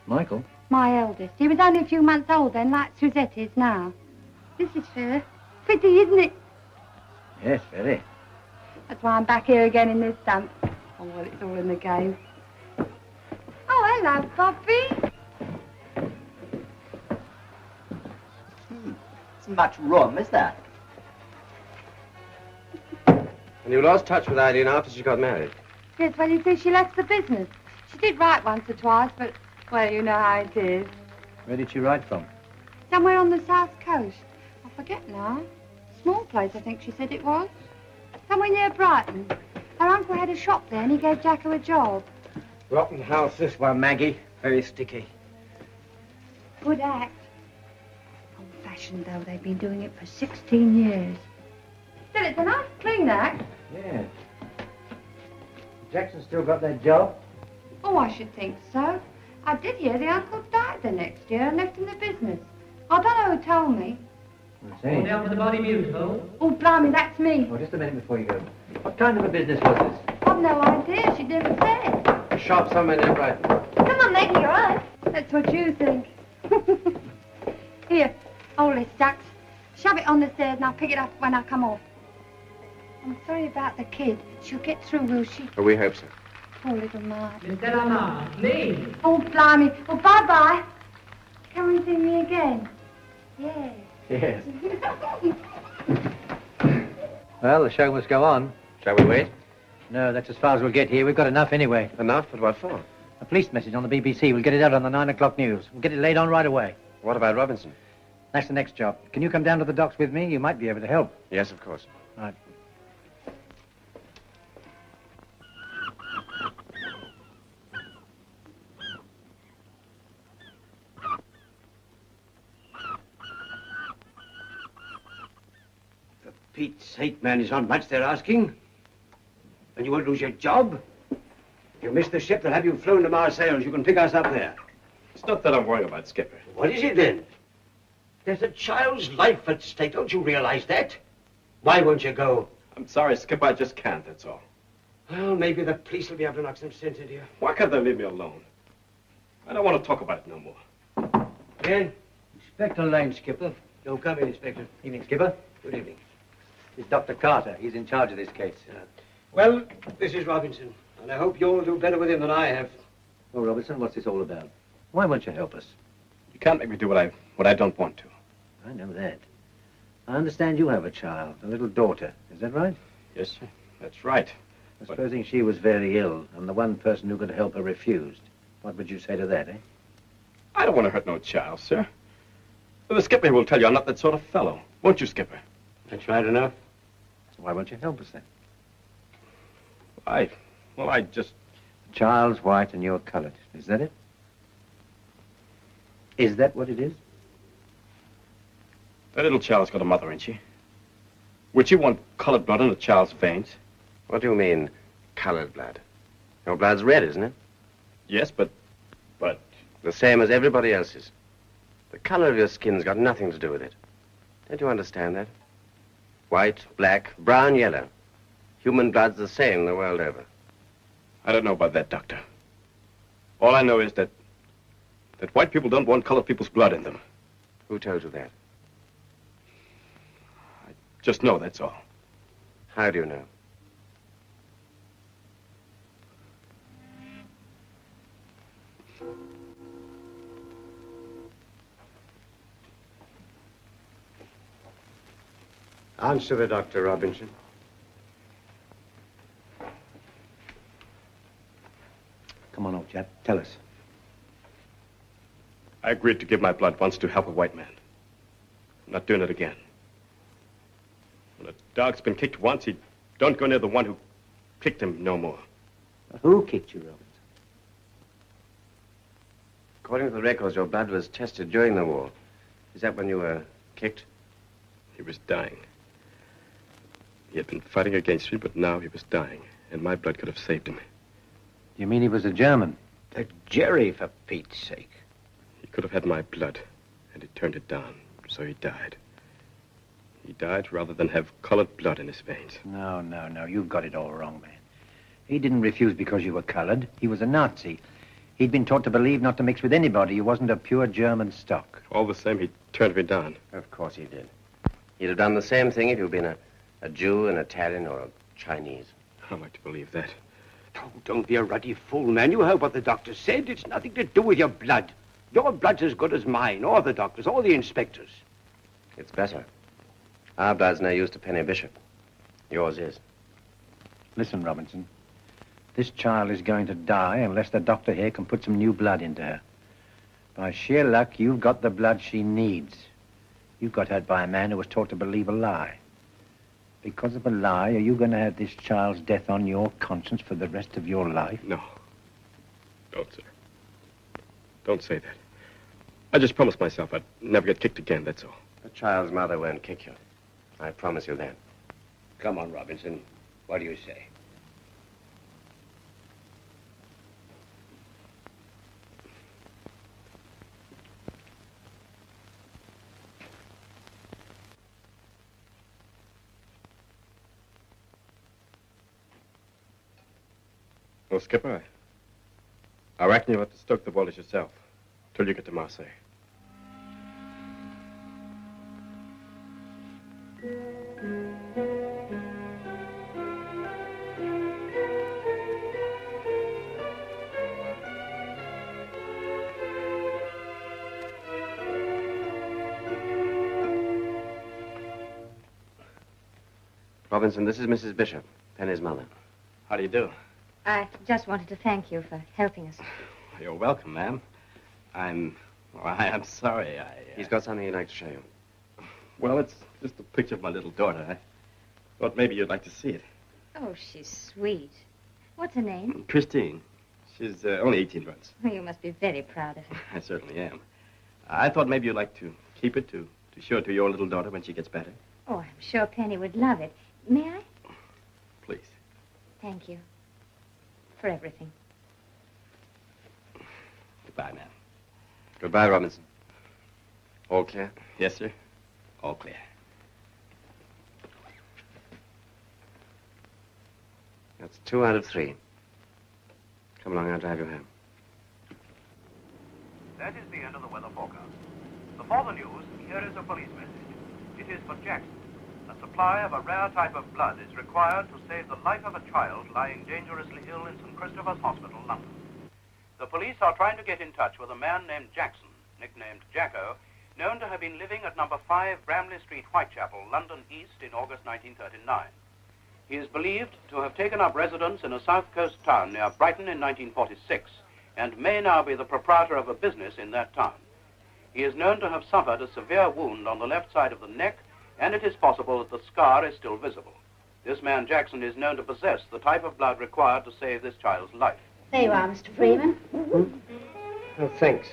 Michael? My eldest. He was only a few months old then, like Suzette is now. This is fair. Pretty, isn't it? Yes, very. That's why I'm back here again in this dump. Oh, well, it's all in the game. Oh, hello, Bobby. It's much rum, is that? And you lost touch with Eileen after she got married? Yes, well, you see, she left the business. She did write once or twice, but, well, you know how it is. Where did she write from? Somewhere on the south coast. I forget now. Small place, I think she said it was. Somewhere near Brighton. Her uncle had a shop there, and he gave Jacko a job. Rotten house, this one, Maggie. Very sticky. Good act. Old-fashioned, though. They've been doing it for 16 years. Still, it's a nice, clean act. Yeah. Jackson still got that job? Oh, I should think so. I did hear the uncle died the next year and left him the business. I don't know who told me. All down for the body musical. Oh, blimey, that's me. Oh, just a minute before you go. What kind of a business was this? I've no idea. She never said. A shop somewhere near Brighton. Come on, Maggie, you're right. That's what you think. Here, hold this, Jax. Shove it on the stairs and I'll pick it up when I come off. I'm sorry about the kid. She'll get through, will she? Oh, we hope so. Poor little Marge. Miss Delamar, please. Oh, blimey. Well, bye-bye. Come and see me again. Yes. Yes. Well, the show must go on. Shall we wait? No, that's as far as we'll get here. We've got enough anyway. Enough? But what for? A police message on the BBC. We'll get it out on the 9 o'clock news. We'll get it laid on right away. What about Robinson? That's the next job. Can you come down to the docks with me? You might be able to help. Yes, of course. Right. For Pete's sake, man, it's not much they're asking. And you won't lose your job? If you miss the ship, they'll have you flown to Marseilles. You can pick us up there. It's not that I'm worrying about, Skipper. What is it, then? There's a child's life at stake. Don't you realize that? Why won't you go? I'm sorry, Skipper, I just can't, that's all. Well, maybe the police will be able to knock some sense into you. Why can't they leave me alone? I don't want to talk about it no more. Ben? Inspector Lane, Skipper. Don't come in, Inspector. Evening, Skipper. Good evening. It's Dr. Carter. He's in charge of this case. Well, this is Robinson, and I hope you'll do better with him than I have. Well, Robinson, what's this all about? Why won't you help us? You can't make me do what I don't want to. I know that. I understand you have a child, a little daughter. Is that right? Yes, sir. That's right. Supposing she was very ill and the one person who could help her refused, what would you say to that, eh? I don't want to hurt no child, sir. The skipper will tell you I'm not that sort of fellow. Won't you, Skipper? That's right enough. Why won't you help us then? I just... The child's white and you're colored. Is that it? Is that what it is? That little child's got a mother, ain't she? Would you want colored blood in a child's veins? What do you mean, colored blood? Your blood's red, isn't it? Yes, but... The same as everybody else's. The color of your skin's got nothing to do with it. Don't you understand that? White, black, brown, yellow. Human blood's the same the world over. I don't know about that, Doctor. All I know is that white people don't want colored people's blood in them. Who told you that? I just know, that's all. How do you know? Answer the doctor, Robinson. Come on, old chap. Tell us. I agreed to give my blood once to help a white man. I'm not doing it again. When a dog's been kicked once, he don't go near the one who kicked him no more. Who kicked you, Robinson? According to the records, your blood was tested during the war. Is that when you were kicked? He was dying. He had been fighting against me, but now he was dying, and my blood could have saved him. You mean he was a German? That Jerry, for Pete's sake. He could have had my blood, and he turned it down, so he died. He died rather than have colored blood in his veins. No. You've got it all wrong, man. He didn't refuse because you were colored. He was a Nazi. He'd been taught to believe not to mix with anybody who wasn't of pure German stock. All the same, he turned me down. Of course he did. He'd have done the same thing if you'd been a Jew, an Italian, or a Chinese. I'd like to believe that. Oh, don't be a ruddy fool, man. You heard what the doctor said. It's nothing to do with your blood. Your blood's as good as mine, or the doctor's, or the inspector's. It's better. Our blood's no use to Penny Bishop. Yours is. Listen, Robinson. This child is going to die unless the doctor here can put some new blood into her. By sheer luck, you've got the blood she needs. You got hurt by a man who was taught to believe a lie. Because of a lie, are you going to have this child's death on your conscience for the rest of your life? No. Don't, sir. Don't say that. I just promised myself I'd never get kicked again, that's all. The child's mother won't kick you. I promise you that. Come on, Robinson. What do you say? Well, Skipper, I reckon you'll have to stoke the boilers yourself till you get to Marseille. Robinson, this is Mrs. Bishop, Penny's mother. How do you do? I just wanted to thank you for helping us. You're welcome, ma'am. I'm sorry. He's got something he'd like to show you. Well, it's just a picture of my little daughter. I thought maybe you'd like to see it. Oh, she's sweet. What's her name? Christine. She's only 18 months. Oh, you must be very proud of her. I certainly am. I thought maybe you'd like to keep it to show it to your little daughter when she gets better. Oh, I'm sure Penny would love it. May I? Please. Thank you. For everything. Goodbye, ma'am. Goodbye, Robinson. All clear? Yes, sir. All clear. That's 2 out of 3. Come along, I'll drive you home. That is the end of the weather forecast. Before the news, here is a police message. It is for Jackson. A supply of a rare type of blood is required to save the life of a child lying dangerously ill in St. Christopher's Hospital, London. The police are trying to get in touch with a man named Jackson, nicknamed Jacko, known to have been living at number 5 Bramley Street, Whitechapel, London East in August 1939. He is believed to have taken up residence in a south coast town near Brighton in 1946 and may now be the proprietor of a business in that town. He is known to have suffered a severe wound on the left side of the neck, and it is possible that the scar is still visible. This man Jackson is known to possess the type of blood required to save this child's life. There you are, Mr. Freeman. Oh, thanks.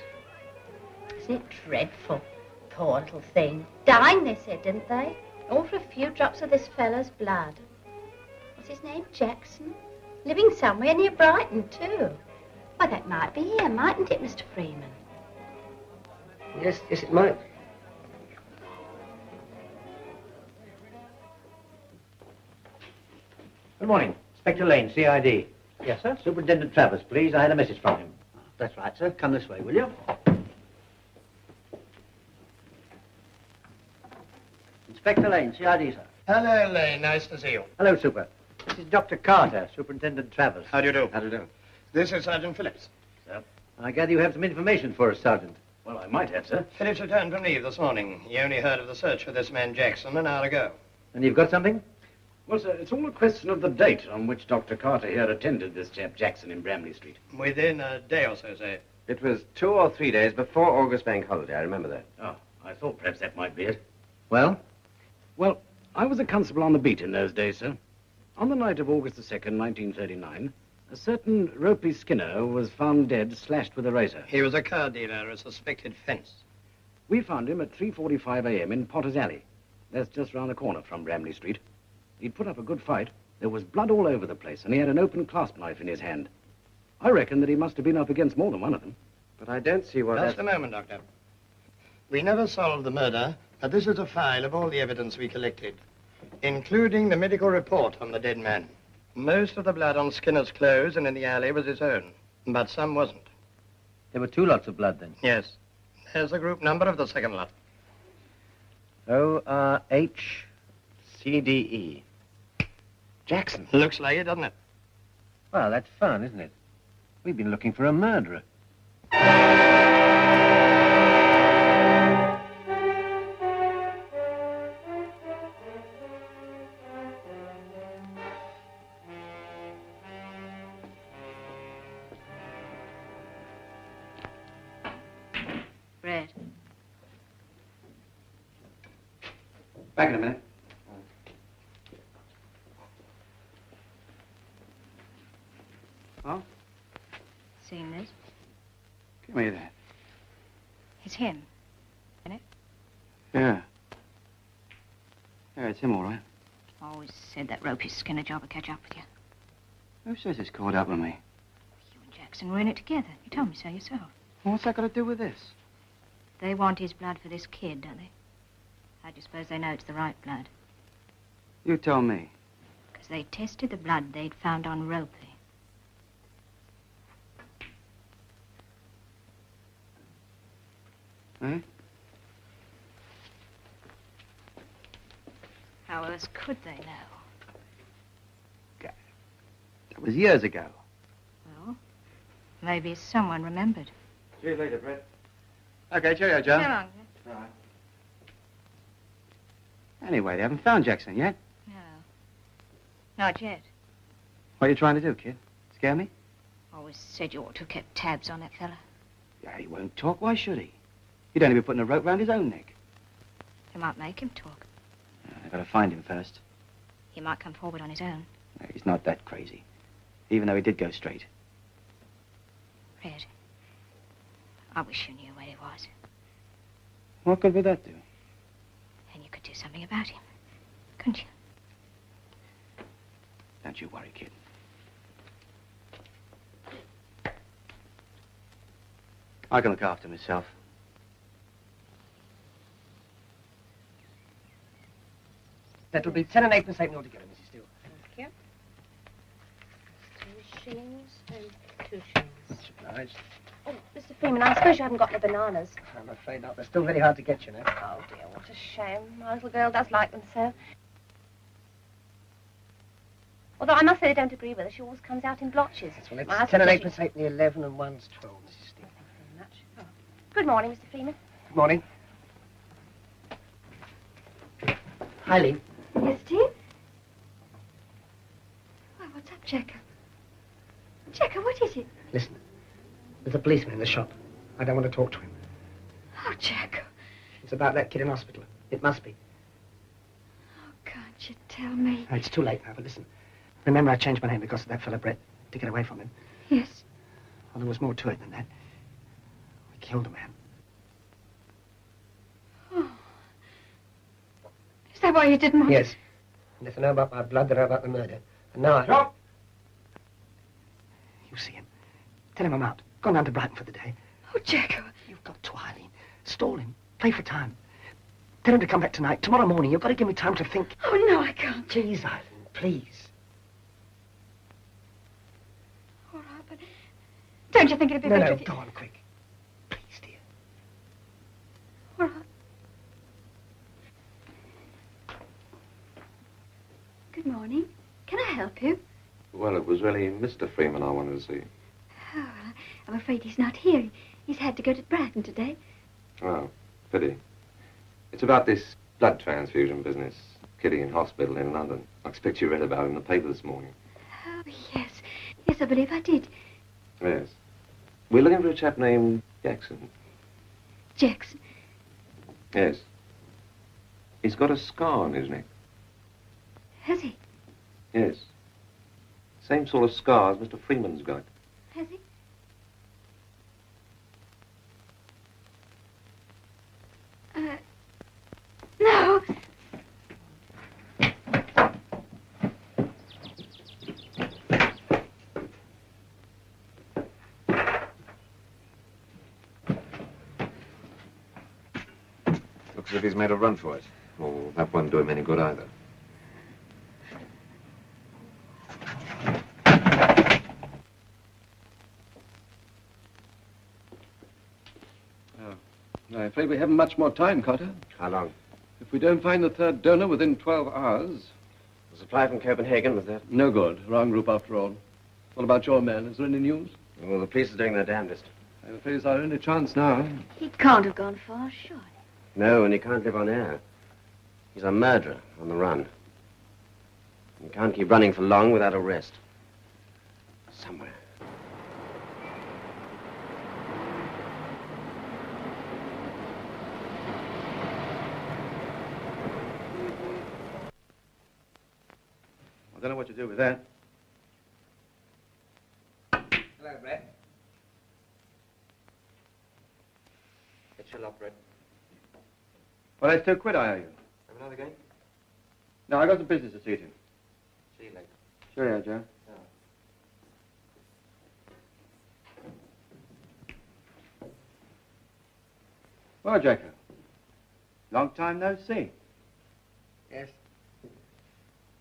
Isn't it dreadful? Poor little thing. Dying, they said, didn't they? All for a few drops of this fellow's blood. What's his name? Jackson? Living somewhere near Brighton, too. Why, that might be here, mightn't it, Mr. Freeman? Yes, it might. Good morning. Inspector Lane, CID. Yes, sir? Superintendent Travers, please. I had a message from him. That's right, sir. Come this way, will you? Inspector Lane, CID, sir. Hello, Lane. Nice to see you. Hello, Super. This is Dr. Carter, Superintendent Travers. How do you do? How do you do? This is Sergeant Phillips. Sir. I gather you have some information for us, Sergeant. Well, I might have, sir. Phillips returned from leave this morning. He only heard of the search for this man Jackson an hour ago. And you've got something? Well, sir, it's all a question of the date on which Dr. Carter here attended this chap Jackson in Bramley Street. Within a day or so, sir. It was 2 or 3 days before August Bank holiday. I remember that. Oh, I thought perhaps that might be it. Well? Well, I was a constable on the beat in those days, sir. On the night of August the 2nd, 1939, a certain Ropey Skinner was found dead, slashed with a razor. He was a car dealer, a suspected fence. We found him at 3:45 a.m. in Potter's Alley. That's just round the corner from Bramley Street. He'd put up a good fight. There was blood all over the place, and he had an open clasp knife in his hand. I reckon that he must have been up against more than one of them. But I don't see what Just a moment, Doctor. We never solved the murder, but this is a file of all the evidence we collected, including the medical report on the dead man. Most of the blood on Skinner's clothes and in the alley was his own, but some wasn't. There were 2 lots of blood, then? Yes. There's the group number of the second lot. O-R-H-C-D-E. Jackson. Looks like it, doesn't it? Well, that's fun, isn't it? We've been looking for a murderer. Red. Back in a minute. Oh? Seen this? Give me that. It's him, isn't it? Yeah. Yeah, it's him, all right. I always said that Ropey Skinner job would catch up with you. Who says it's caught up with me? You and Jackson were in it together. You told me so yourself. Well, what's that got to do with this? They want his blood for this kid, don't they? How do you suppose they know it's the right blood? You tell me. Because they tested the blood they'd found on Ropey. Eh? How else could they know? That was years ago. Well, maybe someone remembered. See you later, Brett. Okay, cheerio, Joe. So long. Right. Anyway, they haven't found Jackson yet. No. Not yet. What are you trying to do, kid? Scare me? Always said you ought to have kept tabs on that fella. Yeah, he won't talk. Why should he? He'd only be putting a rope round his own neck. You might make him talk. I've got to find him first. He might come forward on his own. No, he's not that crazy. Even though he did go straight. Red, I wish you knew where he was. What good would that do? And you could do something about him. Couldn't you? Don't you worry, kid. I can look after myself. That'll be 10 and 8 pence altogether, Mrs. Steele. Thank you. 2 shillings and 2 shillings. Obliged. Oh, Mr. Freeman, I suppose you haven't got any bananas. I'm afraid not. They're still very hard to get, you know. Oh, dear, what a shame. My little girl does like them so. Although I must say I don't agree with her. She always comes out in blotches. Well, it's My husband 10 and says 8 plus 8 and 11 and 1's 12, Mrs. Steele. Good morning, Mr. Freeman. Good morning. Hi, Lee. Yes, Steve? Why, what's up, Jacko? Jacko, what is it? Listen, there's a policeman in the shop. I don't want to talk to him. Oh, Jacko. It's about that kid in hospital. It must be. Oh, can't you tell me? Oh, it's too late now, but listen. Remember, I changed my name because of that fella, Brett, to get away from him. Yes. Well, there was more to it than that. We killed a man. Oh. Is that why you didn't want Yes. And if they know about my blood, they know about the murder. And now I... Stop! You see him. Tell him I'm out. Gone down to Brighton for the day. Oh, Jacko. You've got to, Eileen. Stall him. Play for time. Tell him to come back tonight. Tomorrow morning, you've got to give me time to think. Oh, no, I can't. Please, Eileen, please. All right, but don't you think it'd be better if you... Go on, quick. Please, dear. All right. Good morning. Can I help you? Well, it was really Mr. Freeman I wanted to see. Oh, I'm afraid he's not here. He's had to go to Brighton today. Oh, pity. It's about this blood transfusion business. Kitty in hospital in London. I expect you read about it in the paper this morning. Oh, yes. Yes, I believe I did. Yes. We're looking for a chap named Jackson. Jackson? Yes. He's got a scar on his neck. Has he? Yes. Same sort of scar as Mr. Freeman's got. Has he? No. Looks as if he's made a run for it. Oh, that won't do him any good either. I'm afraid we haven't much more time, Carter. How long? If we don't find the third donor within 12 hours... The supply from Copenhagen, was that? No good. Wrong group after all. What about your man? Is there any news? Well, the police are doing their damnedest. I'm afraid it's our only chance now. He can't have gone far, sure. No, and he can't live on air. He's a murderer on the run. He can't keep running for long without arrest. Somewhere. I don't know what to do with that. Hello, Brett. It's your lot, Brett. Well, I still quit, I owe you. Have another game? No, I got some business to see to. See you later. Sure, yeah, Joe. Well, Jacko. Long time no see. Yes.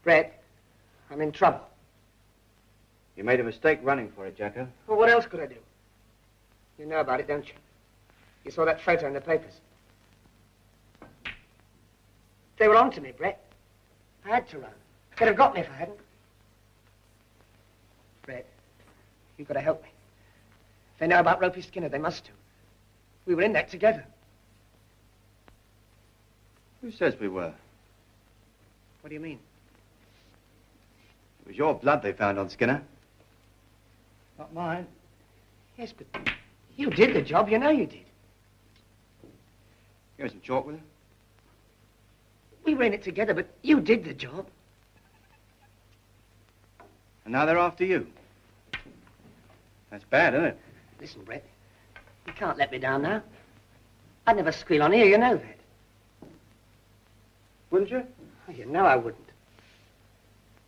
Brett, I'm in trouble. You made a mistake running for it, Jacko. Well, what else could I do? You know about it, don't you? You saw that photo in the papers. They were on to me, Brett. I had to run. They'd have got me if I hadn't. Brett, you've got to help me. If they know about Ropey Skinner, they must do. We were in that together. Who says we were? What do you mean? It was your blood they found on Skinner. Not mine. Yes, but you did the job. You know you did. You had some chalk with her? We were in it together, but you did the job. And now they're after you. That's bad, isn't it? Listen, Brett, you can't let me down now. I'd never squeal on here, you know that. Wouldn't you? Oh, you know I wouldn't.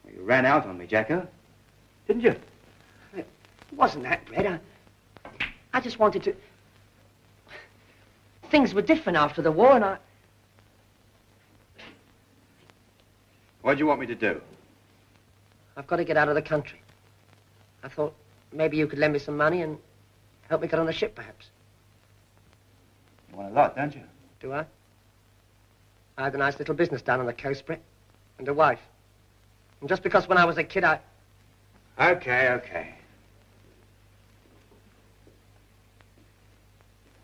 Well, you ran out on me, Jacko. Didn't you? It wasn't that, Brett. I just wanted to... Things were different after the war, and I... What do you want me to do? I've got to get out of the country. I thought maybe you could lend me some money and help me get on a ship, perhaps. You want a lot, don't you? Do I? I had a nice little business down on the coast, Brett, and a wife. And just because when I was a kid I... Okay.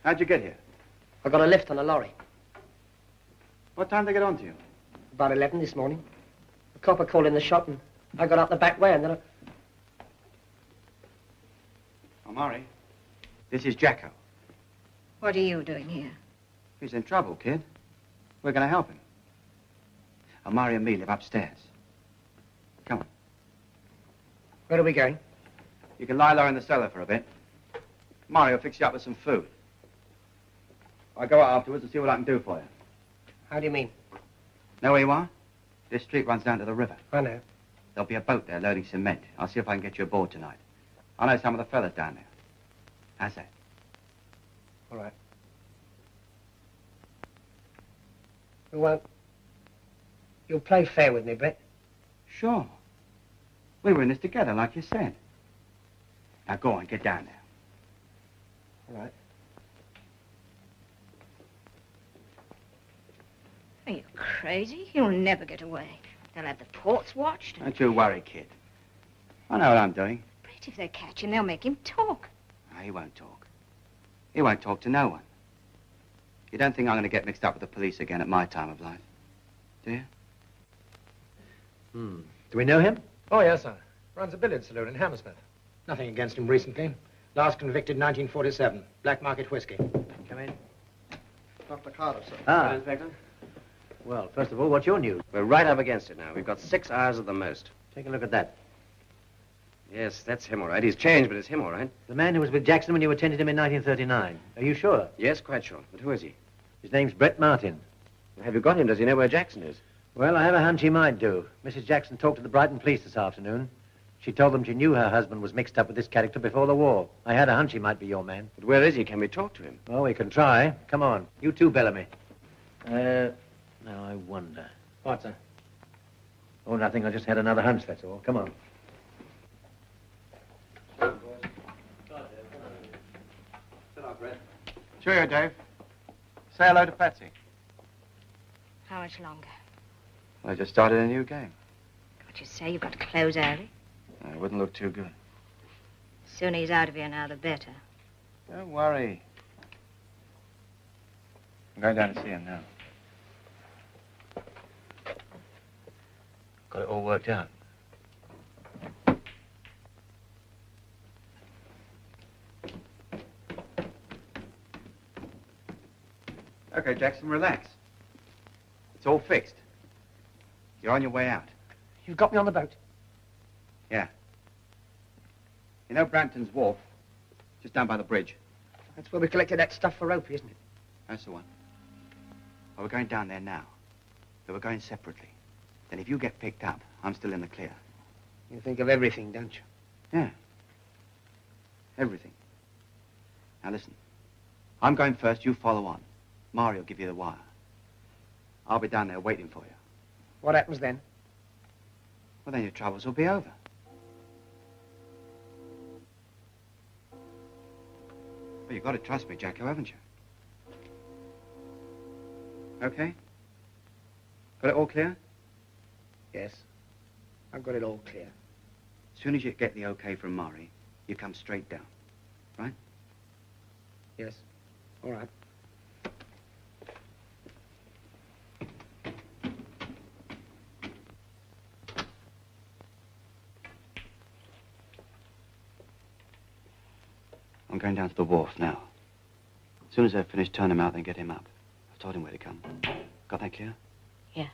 How'd you get here? I got a lift on a lorry. What time did they get on to you? About 11 this morning. The copper called in the shop and I got out the back way and then I... Omari, this is Jacko. What are you doing here? He's in trouble, kid. We're going to help him. Omari and me live upstairs. Come on. Where are we going? You can lie low in the cellar for a bit. Omari will fix you up with some food. I'll go out afterwards and see what I can do for you. How do you mean? Know where you are? This street runs down to the river. I know. There'll be a boat there loading cement. I'll see if I can get you aboard tonight. I know some of the fellas down there. How's that? All right. You won't... You'll play fair with me, Brett? Sure. We were in this together, like you said. Now go on, get down there. All right. Are you crazy? You'll never get away. They'll have the ports watched. Don't you worry, kid. I know what I'm doing. But if they catch him, they'll make him talk. No, he won't talk. He won't talk to no one. You don't think I'm going to get mixed up with the police again at my time of life, do you? Do we know him? Oh, yes, sir. Runs a billiard saloon in Hammersmith. Nothing against him recently. Last convicted 1947. Black market whiskey. Come in. Dr. Carter, sir. Ah. Inspector? Well, first of all, what's your news? We're right up against it now. We've got 6 hours at the most. Take a look at that. Yes, that's him, all right. He's changed, but it's him, all right. The man who was with Jackson when you attended him in 1939. Are you sure? Yes, quite sure. But who is he? His name's Brett Martin. Have you got him? Does he know where Jackson is? Well, I have a hunch he might do. Mrs. Jackson talked to the Brighton police this afternoon. She told them she knew her husband was mixed up with this character before the war. I had a hunch he might be your man. But where is he? Can we talk to him? Oh, we can try. Come on. You too, Bellamy. Now, I wonder. What, sir? Oh, nothing. I just had another hunch, that's all. Come on. Cheerio, Dave. Say hello to Patsy. How much longer? I just started a new game. What you say, you've got to close early? It wouldn't look too good. The sooner he's out of here now, the better. Don't worry. I'm going down to see him now. Got it all worked out. Okay, Jackson, relax. It's all fixed. You're on your way out. You've got me on the boat. Yeah. You know Brampton's Wharf? Just down by the bridge. That's where we collected that stuff for Opie, isn't it? That's the one. Well, we're going down there now. But we're going separately. Then if you get picked up, I'm still in the clear. You think of everything, don't you? Yeah. Everything. Now listen. I'm going first, you follow on. Mari will give you the wire. I'll be down there waiting for you. What happens then? Well, then your troubles will be over. Well, you've got to trust me, Jacko, haven't you? Okay? Got it all clear? Yes. I've got it all clear. As soon as you get the okay from Mari, you come straight down. Right? Yes. All right. I'm going down to the wharf now. As soon as they've finished turning him out, then get him up. I've told him where to come. Got that clear? Yeah.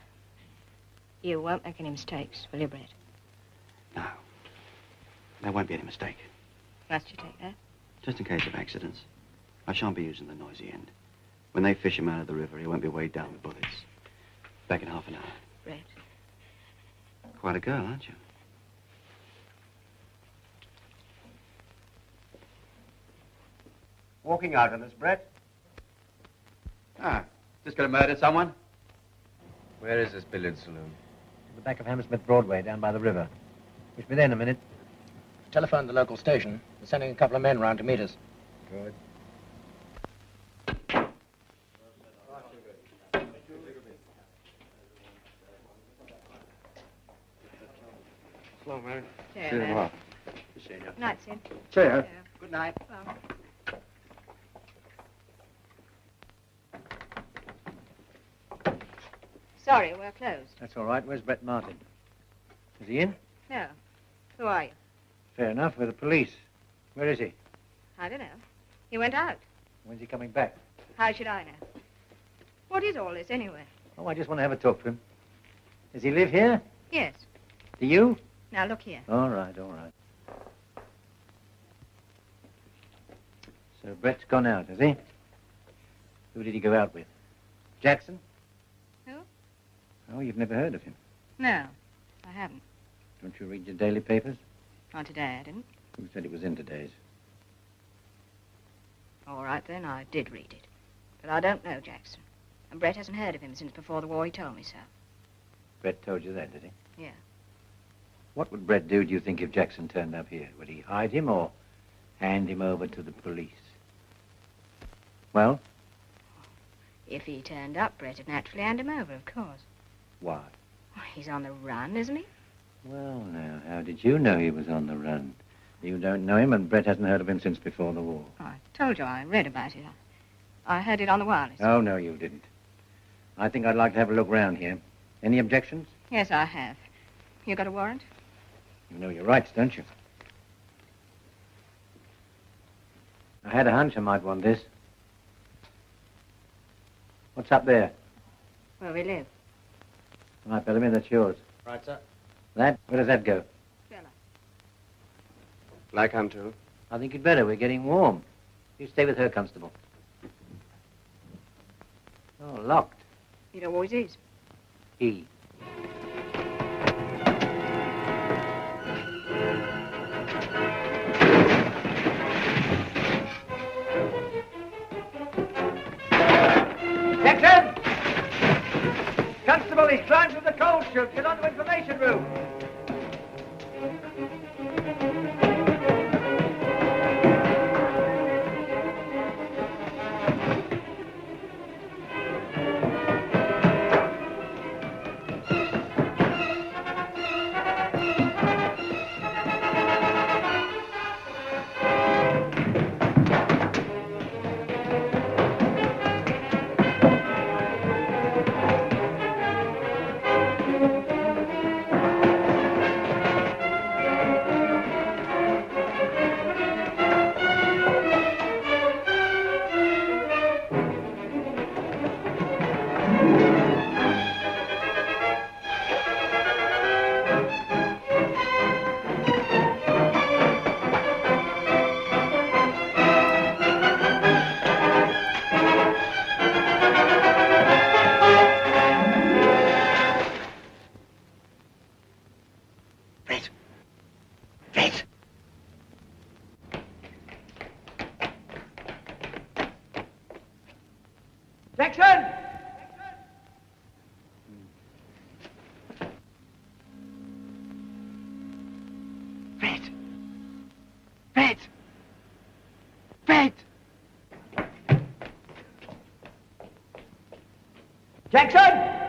You won't make any mistakes, will you, Brett? No. There won't be any mistake. Must you take that? Just in case of accidents. I shan't be using the noisy end. When they fish him out of the river, he won't be weighed down with bullets. Back in half an hour. Brett. Quite a girl, aren't you? Walking out on us, Brett. Ah, just gonna murder someone? Where is this billiard saloon? The back of Hammersmith Broadway, down by the river. We should be there in a minute. Telephoned the local station. They're sending a couple of men round to meet us. Good. long, Mary. See you See you then. tomorrow. Good night, Sid. Cheerio. Good night. Sorry, we're closed. That's all right. Where's Brett Martin? Is he in? No. Who are you? Fair enough. We're the police. Where is he? I don't know. He went out. When's he coming back? How should I know? What is all this, anyway? Oh, I just want to have a talk to him. Does he live here? Yes. Do you? Now, look here. All right, all right. So Brett's gone out, has he? Who did he go out with? Jackson? Who? Oh, you've never heard of him. No, I haven't. Don't you read your daily papers? Not today, I didn't. Who said it was in today's? All right, then, I did read it. But I don't know Jackson. And Brett hasn't heard of him since before the war. He told me so. Brett told you that, did he? Yeah. What would Brett do, do you think, if Jackson turned up here? Would he hide him or hand him over to the police? Well? If he turned up, Brett would naturally hand him over, of course. Why? Well, he's on the run, isn't he? Well, now, how did you know he was on the run? You don't know him, and Brett hasn't heard of him since before the war. I told you I read about it. I heard it on the wireless. Oh, no, you didn't. I think I'd like to have a look round here. Any objections? Yes, I have. You got a warrant? You know your rights, don't you? I had a hunch I might want this. What's up there? Where we live. All right, Bellamy, that's yours. Right, sir. That? Where does that go? Like I'm to. I think you'd better. We're getting warm. You stay with her, Constable. Oh, locked. It always is. He. Jackson! Constable, he's climbed through the coal chute. Get on to information room. Jackson! Brett! Brett! Brett! Jackson!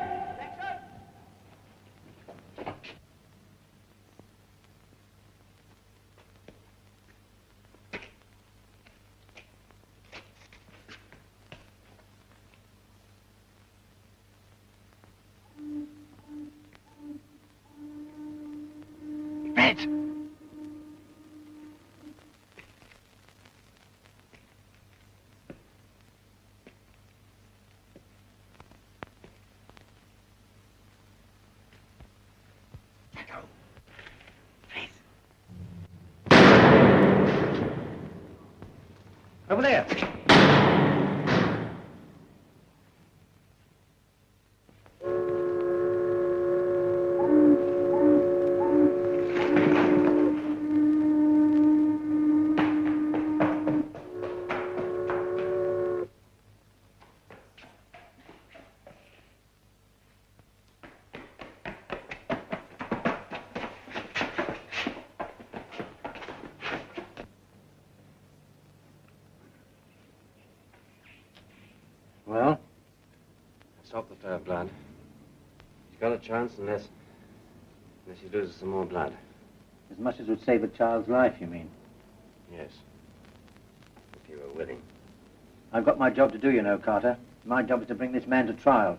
Brett! Over there. Well? Stop the flow of blood. He's got a chance unless he loses some more blood. As much as would save a child's life, you mean? Yes. If you were willing. I've got my job to do, you know, Carter. My job is to bring this man to trial.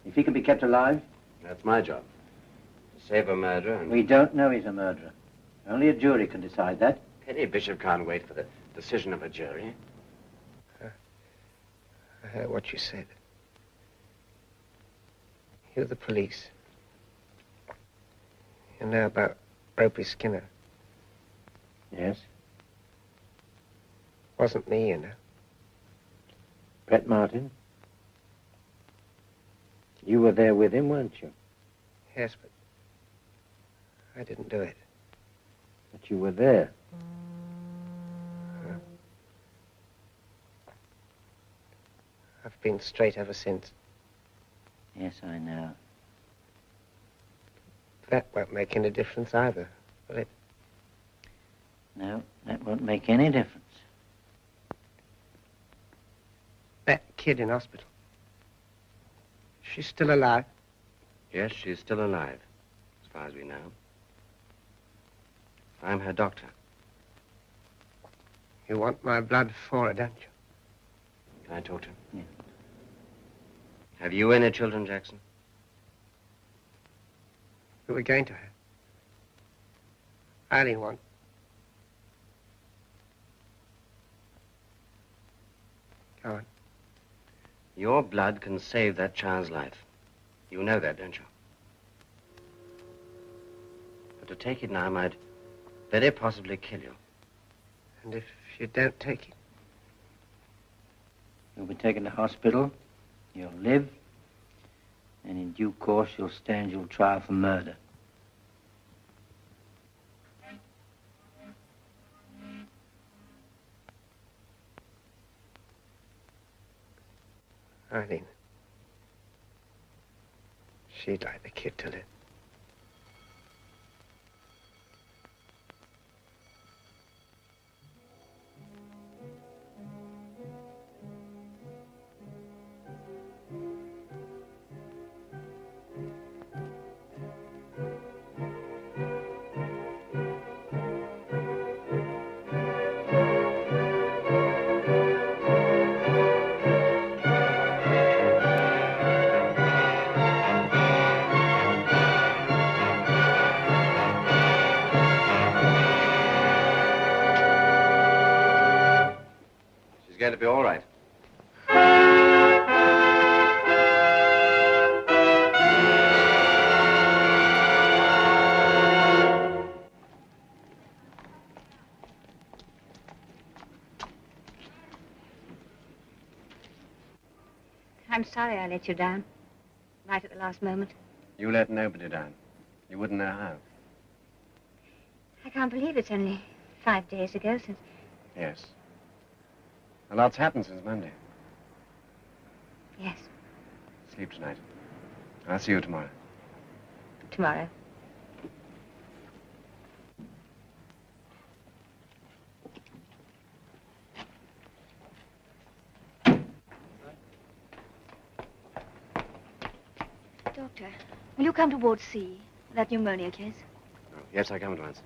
If he can be kept alive... That's my job. To save a murderer and... We don't know he's a murderer. Only a jury can decide that. Any bishop can't wait for the decision of a jury. I heard what you said. You're the police. You know about Ropey Skinner. Yes? Wasn't me, you know. Brett Martin? You were there with him, weren't you? Yes, but I didn't do it. But you were there. I've been straight ever since. Yes, I know. That won't make any difference either, will it? No, that won't make any difference. That kid in hospital. She's still alive? Yes, she's still alive, as far as we know. I'm her doctor. You want my blood for her, don't you? Can I talk to her? Yeah. Have you any children, Jackson? We were going to have. I didn't want. Go on. Your blood can save that child's life. You know that, don't you? But to take it now might very possibly kill you. And if you don't take it? You'll be taken to hospital. You'll live. And in due course, you'll stand your trial for murder. Eileen. She'd like the kid to live. She's going to be all right. I'm sorry I let you down. Right at the last moment. You let nobody down. You wouldn't know how. I can't believe it's only 5 days ago since... Yes. A lot's happened since Monday. Yes, Sleep tonight. I'll see you tomorrow. tomorrow. Doctor, will you come to Ward C? That pneumonia case? Oh, yes, I come at once.